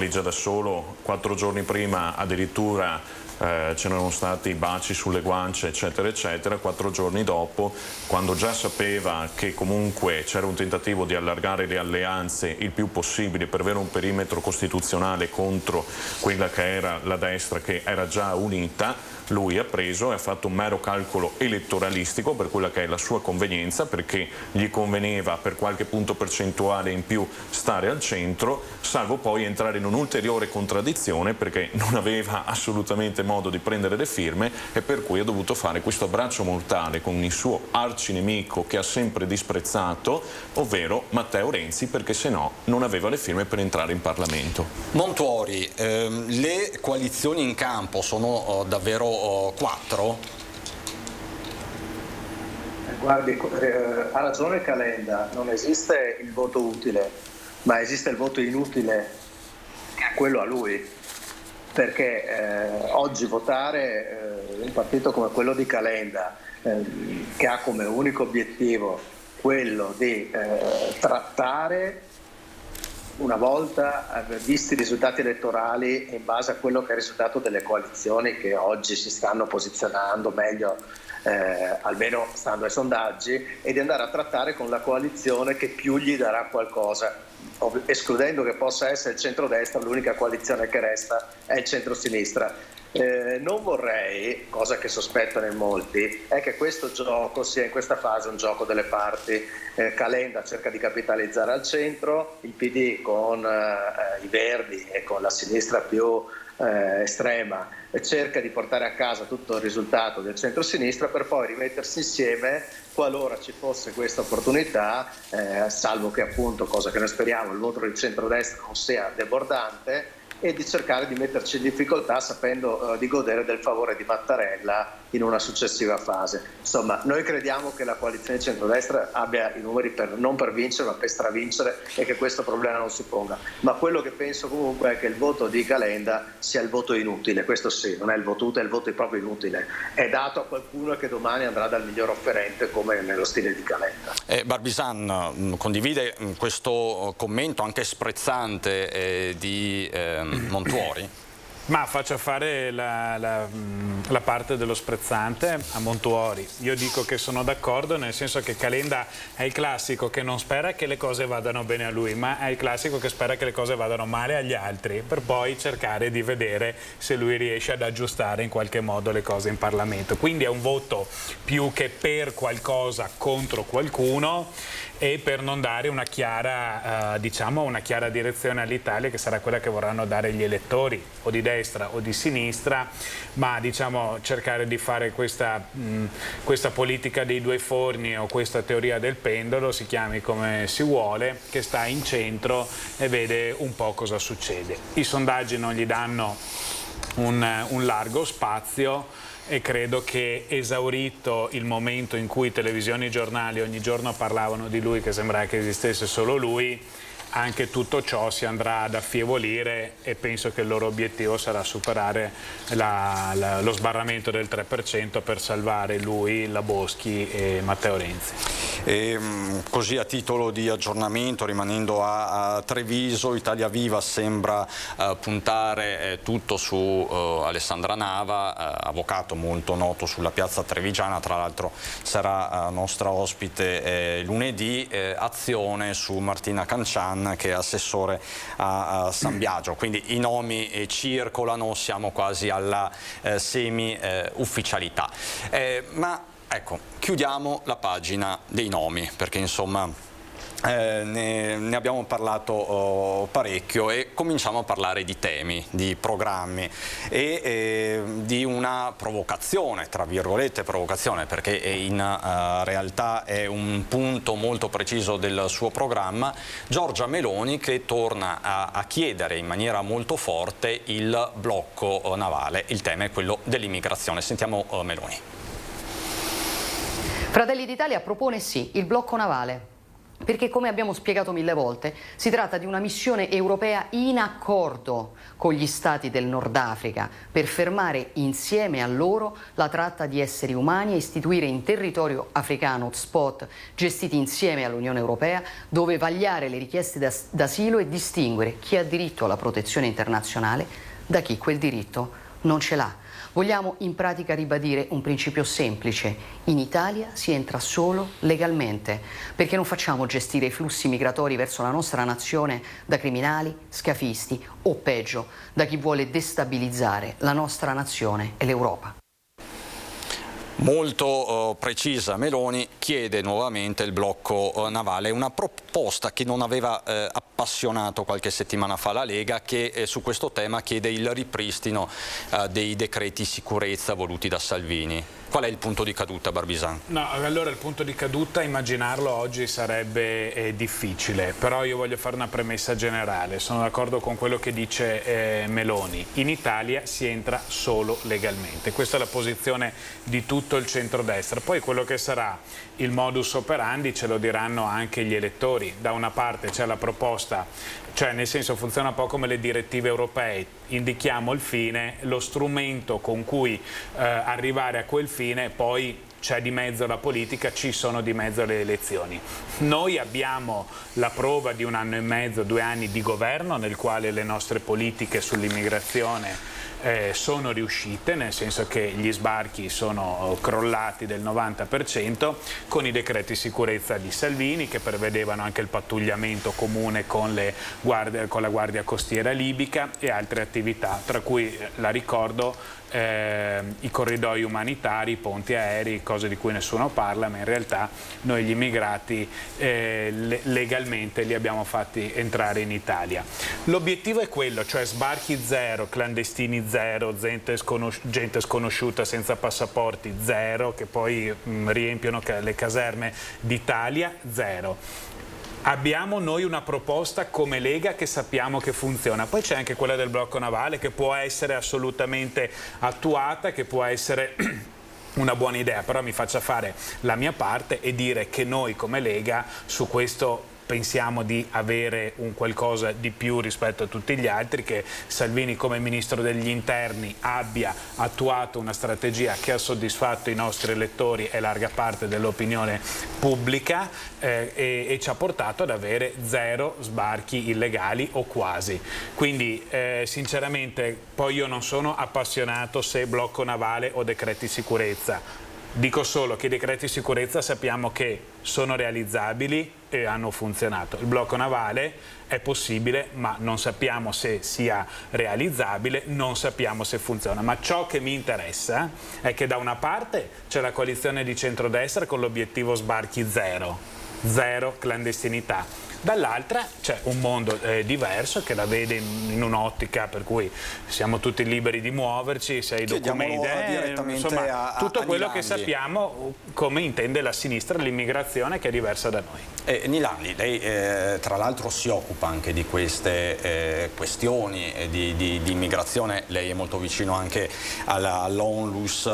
già da solo. 4 giorni prima addirittura c'erano stati baci sulle guance eccetera eccetera. 4 giorni dopo, quando già sapeva che comunque c'era un tentativo di allargare le alleanze il più possibile per avere un perimetro costituzionale contro quella che era la destra che era già unita, lui ha preso e ha fatto un mero calcolo elettoralistico per quella che è la sua convenienza, perché gli conveneva per qualche punto percentuale in più stare al centro, salvo poi entrare in un'ulteriore contraddizione perché non aveva assolutamente modo di prendere le firme e per cui ha dovuto fare questo abbraccio mortale con il suo arcinemico che ha sempre disprezzato, ovvero Matteo Renzi, perché se no non aveva le firme per entrare in Parlamento. Montuori, le coalizioni in campo sono davvero 4? Guardi, ha ragione Calenda, non esiste il voto utile, ma esiste il voto inutile, che è quello a lui, perché oggi votare un partito come quello di Calenda, che ha come unico obiettivo quello di trattare, una volta visti i risultati elettorali in base a quello che è il risultato delle coalizioni che oggi si stanno posizionando meglio, almeno stando ai sondaggi, e di andare a trattare con la coalizione che più gli darà qualcosa, escludendo che possa essere il centrodestra. L'unica coalizione che resta è il centrosinistra. Non vorrei, cosa che sospettano in molti, è che questo gioco sia in questa fase un gioco delle parti. Calenda cerca di capitalizzare al centro, il PD con i Verdi e con la sinistra più estrema cerca di portare a casa tutto il risultato del centro-sinistra per poi rimettersi insieme qualora ci fosse questa opportunità, salvo che appunto, cosa che noi speriamo, il voto del centrodestra non sia debordante, e di cercare di metterci in difficoltà sapendo di godere del favore di Mattarella in una successiva fase. Insomma, noi crediamo che la coalizione di centrodestra abbia i numeri non per vincere ma per stravincere e che questo problema non si ponga, ma quello che penso comunque è che il voto di Calenda sia il voto inutile. Questo sì, non è il voto utile, è il voto proprio inutile, è dato a qualcuno che domani andrà dal miglior offerente come nello stile di Calenda. Barbisan condivide questo commento anche sprezzante di Montuori? Ma faccio fare la parte dello sprezzante a Montuori. Io dico che sono d'accordo, nel senso che Calenda è il classico che non spera che le cose vadano bene a lui, ma è il classico che spera che le cose vadano male agli altri, per poi cercare di vedere se lui riesce ad aggiustare in qualche modo le cose in Parlamento. Quindi è un voto più che per qualcosa contro qualcuno e per non dare una chiara, una chiara direzione all'Italia, che sarà quella che vorranno dare gli elettori o di destra o di sinistra, ma cercare di fare questa politica dei due forni o questa teoria del pendolo, si chiami come si vuole, che sta in centro e vede un po' cosa succede. I sondaggi non gli danno un largo spazio e credo che, esaurito il momento in cui televisioni e giornali ogni giorno parlavano di lui, che sembrava che esistesse solo lui, anche tutto ciò si andrà ad affievolire e penso che il loro obiettivo sarà superare lo sbarramento del 3% per salvare lui, la Boschi e Matteo Renzi. E così, a titolo di aggiornamento, rimanendo a Treviso, Italia Viva sembra puntare tutto su Alessandra Nava, avvocato molto noto sulla piazza trevigiana, tra l'altro sarà nostra ospite lunedì. Azione su Martina Cancian, che è assessore a San Biagio, quindi i nomi circolano, siamo quasi alla semi-ufficialità. Ma ecco, chiudiamo la pagina dei nomi, perché insomma Ne abbiamo parlato parecchio e cominciamo a parlare di temi, di programmi e di una provocazione, tra virgolette provocazione, perché in realtà è un punto molto preciso del suo programma, Giorgia Meloni, che torna a chiedere in maniera molto forte il blocco navale. Il tema è quello dell'immigrazione. Sentiamo Meloni. Fratelli d'Italia propone sì il blocco navale, perché, come abbiamo spiegato 1000 volte, si tratta di una missione europea in accordo con gli stati del Nord Africa per fermare insieme a loro la tratta di esseri umani e istituire in territorio africano hotspot gestiti insieme all'Unione Europea, dove vagliare le richieste d'asilo e distinguere chi ha diritto alla protezione internazionale da chi quel diritto non ce l'ha. Vogliamo in pratica ribadire un principio semplice: in Italia si entra solo legalmente, perché non facciamo gestire i flussi migratori verso la nostra nazione da criminali, scafisti o peggio, da chi vuole destabilizzare la nostra nazione e l'Europa. Molto precisa Meloni, chiede nuovamente il blocco navale, una proposta che non aveva appassionato qualche settimana fa la Lega, che su questo tema chiede il ripristino dei decreti sicurezza voluti da Salvini. Qual è il punto di caduta, Barbisan? No, allora il punto di caduta, immaginarlo oggi sarebbe difficile, però io voglio fare una premessa generale. Sono d'accordo con quello che dice Meloni. In Italia si entra solo legalmente. Questa è la posizione di tutto il centrodestra. Poi quello che sarà il modus operandi ce lo diranno anche gli elettori. Da una parte c'è la proposta, cioè nel senso funziona un po' come le direttive europee, indichiamo il fine, lo strumento con cui arrivare a quel fine, poi c'è di mezzo la politica, ci sono di mezzo le elezioni. Noi abbiamo la prova di 1 anno e mezzo, 2 anni di governo nel quale le nostre politiche sull'immigrazione sono riuscite, nel senso che gli sbarchi sono crollati del 90%, con i decreti sicurezza di Salvini che prevedevano anche il pattugliamento comune con la Guardia Costiera libica e altre attività, tra cui, la ricordo, i corridoi umanitari, i ponti aerei, cose di cui nessuno parla, ma in realtà noi gli immigrati legalmente li abbiamo fatti entrare in Italia. L'obiettivo è quello, cioè sbarchi zero, clandestini zero, gente sconosciuta senza passaporti zero, che poi riempiono le caserme d'Italia zero. Abbiamo noi una proposta come Lega che sappiamo che funziona, poi c'è anche quella del blocco navale che può essere assolutamente attuata, che può essere una buona idea, però mi faccia fare la mia parte e dire che noi come Lega su questo pensiamo di avere un qualcosa di più rispetto a tutti gli altri, che Salvini come Ministro degli Interni abbia attuato una strategia che ha soddisfatto i nostri elettori e larga parte dell'opinione pubblica e ci ha portato ad avere 0 sbarchi illegali o quasi. Quindi sinceramente poi io non sono appassionato se blocco navale o decreti sicurezza. Dico solo che i decreti sicurezza sappiamo che sono realizzabili e hanno funzionato. Il blocco navale è possibile, ma non sappiamo se sia realizzabile, non sappiamo se funziona. Ma ciò che mi interessa è che da una parte c'è la coalizione di centrodestra con l'obiettivo sbarchi zero clandestinità. Dall'altra c'è un mondo diverso che la vede in un'ottica per cui siamo tutti liberi di muoverci, se hai documenti, insomma tutto quello che sappiamo come intende la sinistra l'immigrazione, che è diversa da noi. Nilani, lei tra l'altro si occupa anche di queste questioni di immigrazione, lei è molto vicino anche all'Onlus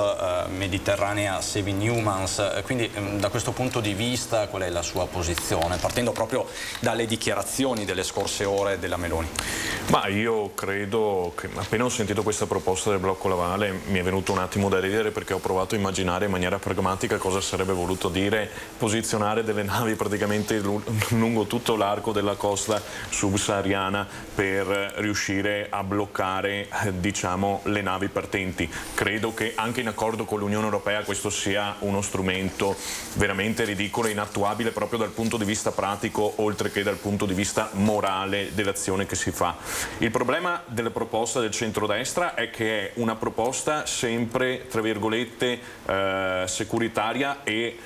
Mediterranea Saving Humans, quindi da questo punto di vista qual è la sua posizione, partendo proprio dalle dichiarazioni delle scorse ore della Meloni? Ma io credo che appena ho sentito questa proposta del blocco navale mi è venuto un attimo da ridere, perché ho provato a immaginare in maniera pragmatica cosa sarebbe voluto dire posizionare delle navi praticamente lungo tutto l'arco della costa subsahariana per riuscire a bloccare diciamo le navi partenti. Credo che anche in accordo con l'Unione Europea questo sia uno strumento veramente ridicolo e inattuabile proprio dal punto di vista pratico, oltre che dal punto di vista morale dell'azione che si fa. Il problema della proposta del centrodestra è che è una proposta sempre, tra virgolette, securitaria e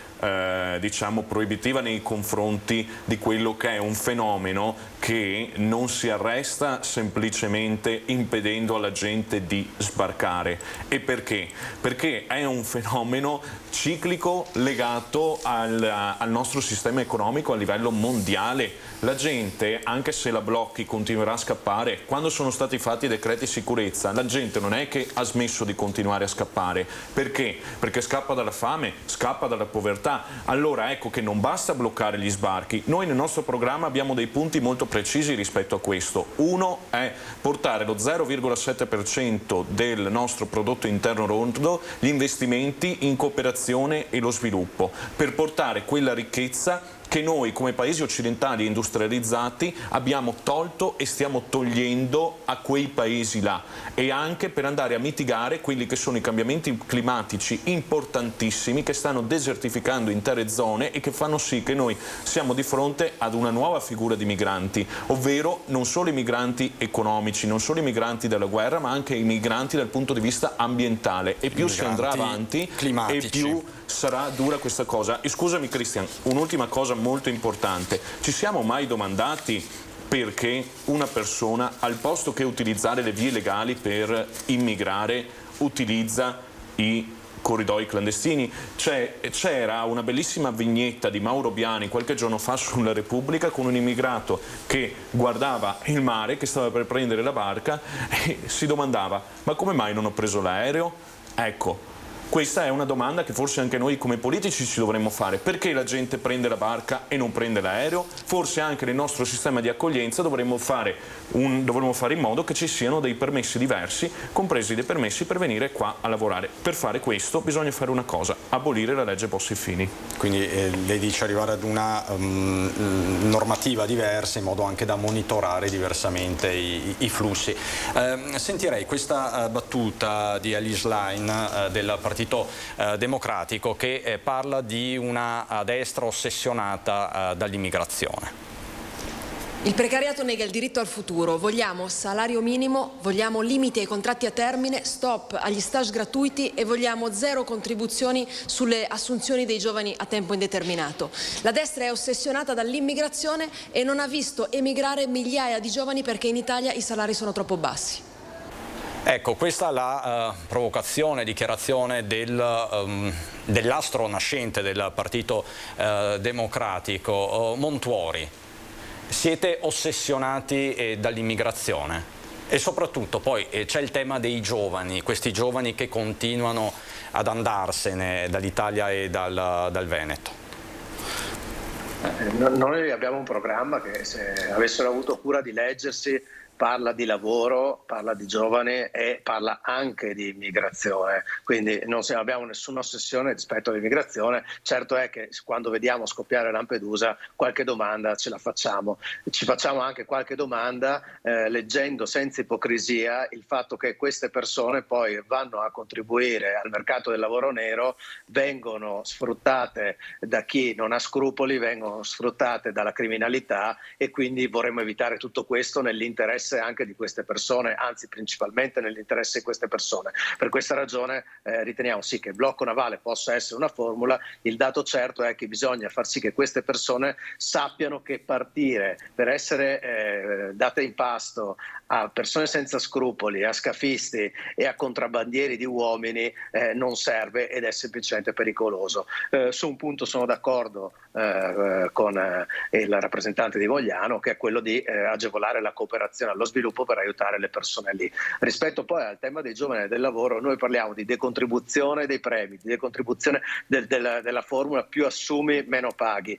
diciamo proibitiva nei confronti di quello che è un fenomeno che non si arresta semplicemente impedendo alla gente di sbarcare. E perché? Perché è un fenomeno ciclico legato al nostro sistema economico a livello mondiale. La gente, anche se la blocchi, continuerà a scappare. Quando sono stati fatti i decreti sicurezza, la gente non è che ha smesso di continuare a scappare. Perché? Perché scappa dalla fame, scappa dalla povertà. Allora ecco che non basta bloccare gli sbarchi. Noi nel nostro programma abbiamo dei punti molto precisi rispetto a questo. Uno è portare lo 0,7% del nostro prodotto interno lordo gli investimenti in cooperazione e lo sviluppo, per portare quella ricchezza che noi come paesi occidentali industrializzati abbiamo tolto e stiamo togliendo a quei paesi là, e anche per andare a mitigare quelli che sono i cambiamenti climatici importantissimi che stanno desertificando intere zone e che fanno sì che noi siamo di fronte ad una nuova figura di migranti, ovvero non solo i migranti economici, non solo i migranti della guerra, ma anche i migranti dal punto di vista ambientale. E più si andrà avanti e più sarà dura questa cosa. E scusami Cristian, un'ultima cosa molto importante: ci siamo mai domandati perché una persona, al posto che utilizzare le vie legali per immigrare, utilizza i corridoi clandestini? C'era una bellissima vignetta di Mauro Biani qualche giorno fa sulla Repubblica con un immigrato che guardava il mare, che stava per prendere la barca e si domandava: ma come mai non ho preso l'aereo? Ecco, questa è una domanda che forse anche noi come politici ci dovremmo fare. Perché la gente prende la barca e non prende l'aereo? Forse anche nel nostro sistema di accoglienza dovremmo fare in modo che ci siano dei permessi diversi, compresi dei permessi per venire qua a lavorare. Per fare questo bisogna fare una cosa: abolire la legge Bossi-Fini. Quindi lei dice arrivare ad una normativa diversa in modo anche da monitorare diversamente i flussi. Sentirei questa battuta di Alice Line del Partito Democratico, che parla di una destra ossessionata dall'immigrazione. Il precariato nega il diritto al futuro. Vogliamo salario minimo, vogliamo limiti ai contratti a termine, stop agli stage gratuiti e vogliamo zero contribuzioni sulle assunzioni dei giovani a tempo indeterminato. La destra è ossessionata dall'immigrazione e non ha visto emigrare migliaia di giovani perché in Italia i salari sono troppo bassi. Ecco, questa è la provocazione, dichiarazione dell'astro nascente del Partito Democratico. Montuori, siete ossessionati dall'immigrazione? E soprattutto poi c'è il tema dei giovani, questi giovani che continuano ad andarsene dall'Italia e dal Veneto. Noi abbiamo un programma che, se avessero avuto cura di leggersi, parla di lavoro, parla di giovani e parla anche di immigrazione, quindi non abbiamo nessuna ossessione rispetto all'immigrazione. Certo è che quando vediamo scoppiare Lampedusa qualche domanda ce la facciamo, ci facciamo anche qualche domanda leggendo senza ipocrisia il fatto che queste persone poi vanno a contribuire al mercato del lavoro nero, vengono sfruttate da chi non ha scrupoli, vengono sfruttate dalla criminalità, e quindi vorremmo evitare tutto questo nell'interesse anche di queste persone, anzi principalmente nell'interesse di queste persone. Per questa ragione riteniamo sì che il blocco navale possa essere una formula. Il dato certo è che bisogna far sì che queste persone sappiano che partire per essere date in pasto a persone senza scrupoli, a scafisti e a contrabbandieri di uomini non serve ed è semplicemente pericoloso. Su un punto sono d'accordo con il rappresentante di Vogliano, che è quello di agevolare la cooperazione allo sviluppo per aiutare le persone lì. Rispetto poi al tema dei giovani e del lavoro, noi parliamo di decontribuzione dei premi, di decontribuzione della formula più assumi meno paghi,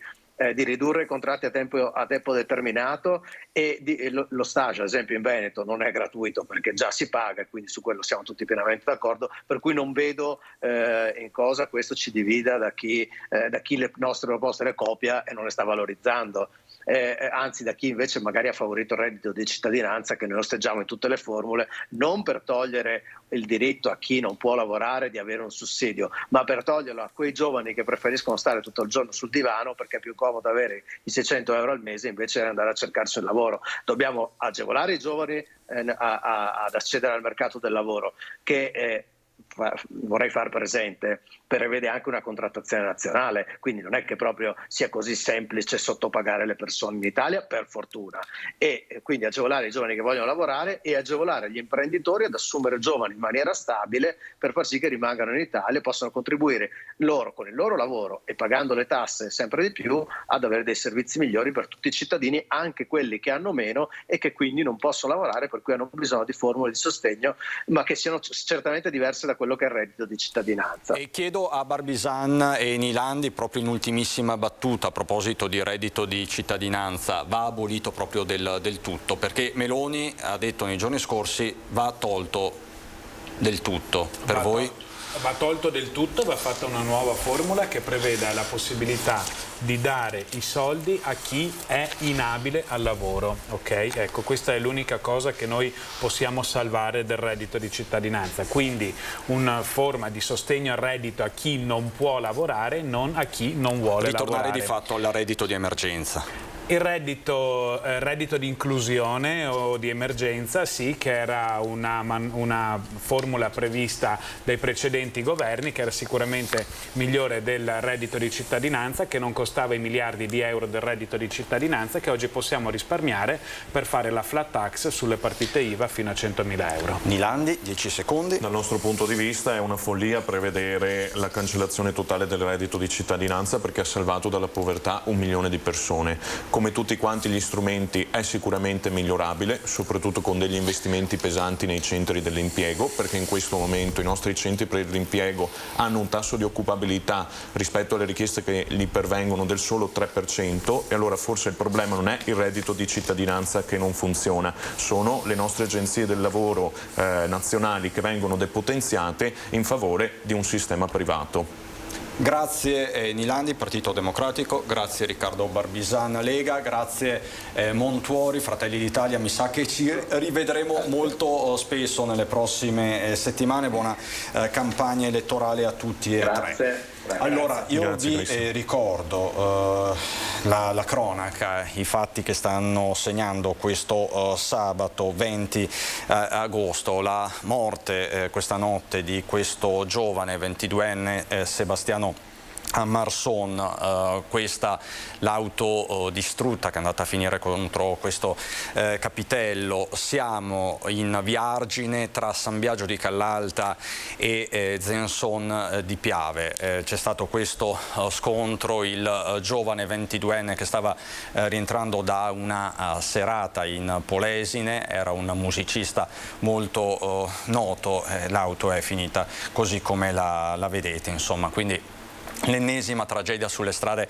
di ridurre i contratti a tempo determinato, e lo stage, ad esempio in Veneto, non è gratuito perché già si paga, e quindi su quello siamo tutti pienamente d'accordo, per cui non vedo in cosa questo ci divida da chi le nostre proposte le copia e non le sta valorizzando. Anzi da chi invece magari ha favorito il reddito di cittadinanza, che noi osteggiamo in tutte le formule, non per togliere il diritto a chi non può lavorare di avere un sussidio, ma per toglierlo a quei giovani che preferiscono stare tutto il giorno sul divano perché è più comodo avere i 600 euro al mese invece di andare a cercarsi un lavoro. Dobbiamo agevolare i giovani ad accedere al mercato del lavoro, che vorrei far presente, prevede anche una contrattazione nazionale, quindi non è che proprio sia così semplice sottopagare le persone in Italia, per fortuna, e quindi agevolare i giovani che vogliono lavorare e agevolare gli imprenditori ad assumere giovani in maniera stabile per far sì che rimangano in Italia e possano contribuire loro con il loro lavoro e pagando le tasse sempre di più ad avere dei servizi migliori per tutti i cittadini, anche quelli che hanno meno e che quindi non possono lavorare, per cui hanno bisogno di formule di sostegno, ma che siano certamente diverse da quello che è il reddito di cittadinanza. E chiedo a Barbisan e Nilandi, proprio in ultimissima battuta, a proposito di reddito di cittadinanza, va abolito proprio del tutto? Perché Meloni ha detto nei giorni scorsi va tolto del tutto. Per voi? Va tolto del tutto, va fatta una nuova formula che preveda la possibilità di dare i soldi a chi è inabile al lavoro, ok? Ecco, questa è l'unica cosa che noi possiamo salvare del reddito di cittadinanza, quindi una forma di sostegno al reddito a chi non può lavorare, non a chi non vuole ritornare lavorare. Di fatto al reddito di emergenza. Il reddito di inclusione o di emergenza, sì, che era una formula prevista dai precedenti governi, che era sicuramente migliore del reddito di cittadinanza, che non costava i miliardi di euro del reddito di cittadinanza, che oggi possiamo risparmiare per fare la flat tax sulle partite IVA fino a 100.000 euro. Nilandi, 10 secondi. Dal nostro punto di vista è una follia prevedere la cancellazione totale del reddito di cittadinanza, perché ha salvato dalla povertà 1 milione di persone. Come tutti quanti gli strumenti è sicuramente migliorabile, soprattutto con degli investimenti pesanti nei centri dell'impiego, perché in questo momento i nostri centri per l'impiego hanno un tasso di occupabilità rispetto alle richieste che gli pervengono del solo 3%, e allora forse il problema non è il reddito di cittadinanza che non funziona, sono le nostre agenzie del lavoro nazionali che vengono depotenziate in favore di un sistema privato. Grazie Nilandi, Partito Democratico, grazie Riccardo Barbisan, Lega, grazie Montuori, Fratelli d'Italia. Mi sa che ci rivedremo molto spesso nelle prossime settimane. Buona campagna elettorale a tutti e tre. Allora, io vi ricordo la cronaca, i fatti che stanno segnando questo sabato 20 agosto, la morte questa notte di questo giovane 22enne Sebastiano a Marson, questa l'auto distrutta che è andata a finire contro questo capitello. Siamo in via Argine tra San Biagio di Callalta e Zenson di Piave. C'è stato questo scontro, il giovane 22enne che stava rientrando da una serata in Polesine, era un musicista molto noto, l'auto è finita così come la vedete, insomma, quindi l'ennesima tragedia sulle strade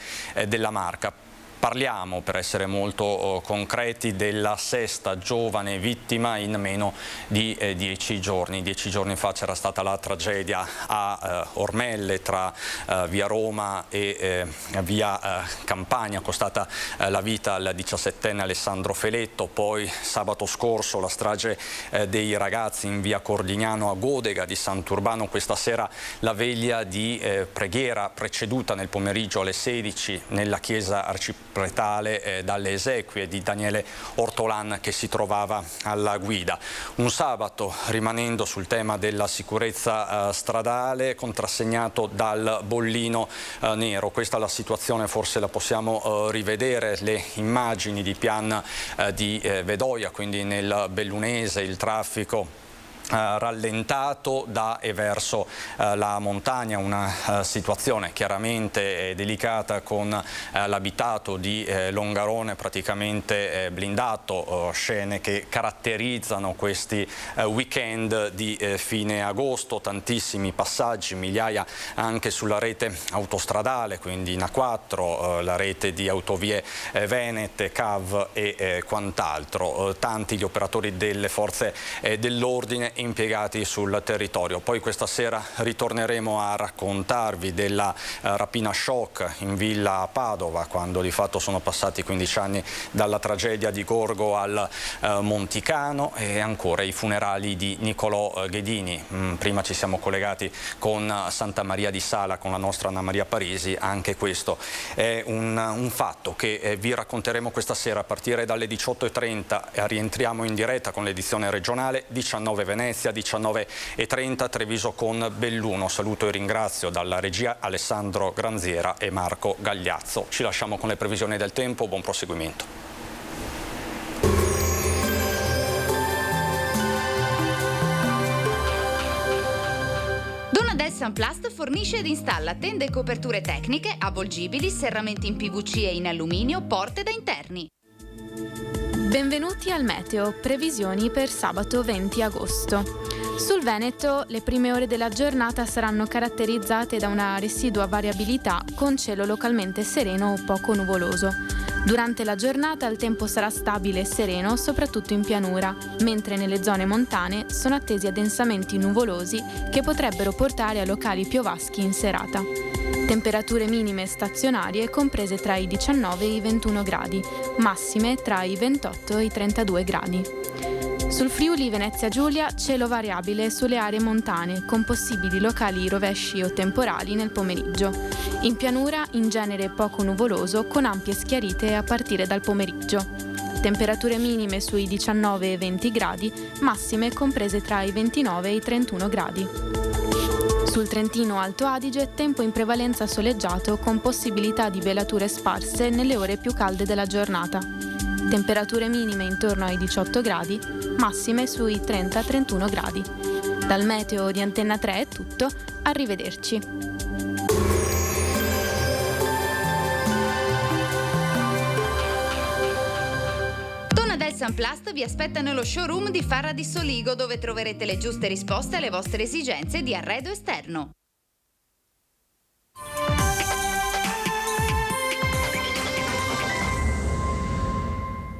della Marca. Parliamo, per essere molto concreti, della sesta giovane vittima in meno di 10 giorni. 10 giorni fa c'era stata la tragedia a Ormelle tra via Roma e via Campania, costata la vita al 17enne Alessandro Feletto. Poi sabato scorso la strage dei ragazzi in via Cordignano a Godega di Sant'Urbano. Questa sera la veglia di preghiera preceduta nel pomeriggio alle 16 nella chiesa arcipretale dalle esequie di Daniele Ortolan, che si trovava alla guida. Un sabato, rimanendo sul tema della sicurezza stradale, contrassegnato dal bollino nero. Questa è la situazione, forse la possiamo rivedere, le immagini di Pian di Vedoia, quindi nel Bellunese, il traffico rallentato da e verso la montagna, una situazione chiaramente delicata con l'abitato di Longarone praticamente blindato, scene che caratterizzano questi weekend di fine agosto, tantissimi passaggi, migliaia anche sulla rete autostradale, quindi in A4, la rete di autovie venete, CAV e quant'altro, tanti gli operatori delle forze dell'ordine impiegati sul territorio. Poi questa sera ritorneremo a raccontarvi della rapina shock in villa a Padova, quando di fatto sono passati 15 anni dalla tragedia di Gorgo al Monticano, e ancora i funerali di Nicolò Ghedini. Prima ci siamo collegati con Santa Maria di Sala, con la nostra Anna Maria Parisi. Anche questo è un fatto che vi racconteremo questa sera a partire dalle 18:30. Rientriamo in diretta con l'edizione regionale 19 Venezia. Venezia 19:30, Treviso con Belluno. Saluto e ringrazio dalla regia Alessandro Granziera e Marco Gagliazzo. Ci lasciamo con le previsioni del tempo, buon proseguimento. Donadel Sunplast fornisce ed installa tende e coperture tecniche, avvolgibili, serramenti in PVC e in alluminio, porte da interni. Benvenuti al Meteo, previsioni per sabato 20 agosto. Sul Veneto le prime ore della giornata saranno caratterizzate da una residua variabilità con cielo localmente sereno o poco nuvoloso. Durante la giornata il tempo sarà stabile e sereno soprattutto in pianura, mentre nelle zone montane sono attesi addensamenti nuvolosi che potrebbero portare a locali piovaschi in serata. Temperature minime stazionarie comprese tra i 19 e i 21 gradi, massime tra i 28 e i 32 gradi. Sul Friuli Venezia Giulia cielo variabile sulle aree montane con possibili locali rovesci o temporali nel pomeriggio. In pianura in genere poco nuvoloso con ampie schiarite a partire dal pomeriggio. Temperature minime sui 19 e 20 gradi, massime comprese tra i 29 e i 31 gradi. Sul Trentino Alto Adige tempo in prevalenza soleggiato con possibilità di velature sparse nelle ore più calde della giornata. Temperature minime intorno ai 18 gradi, massime sui 30-31 gradi. Dal meteo di Antenna 3 è tutto, arrivederci. Donadel Sunplast vi aspetta nello showroom di Farra di Soligo, dove troverete le giuste risposte alle vostre esigenze di arredo esterno.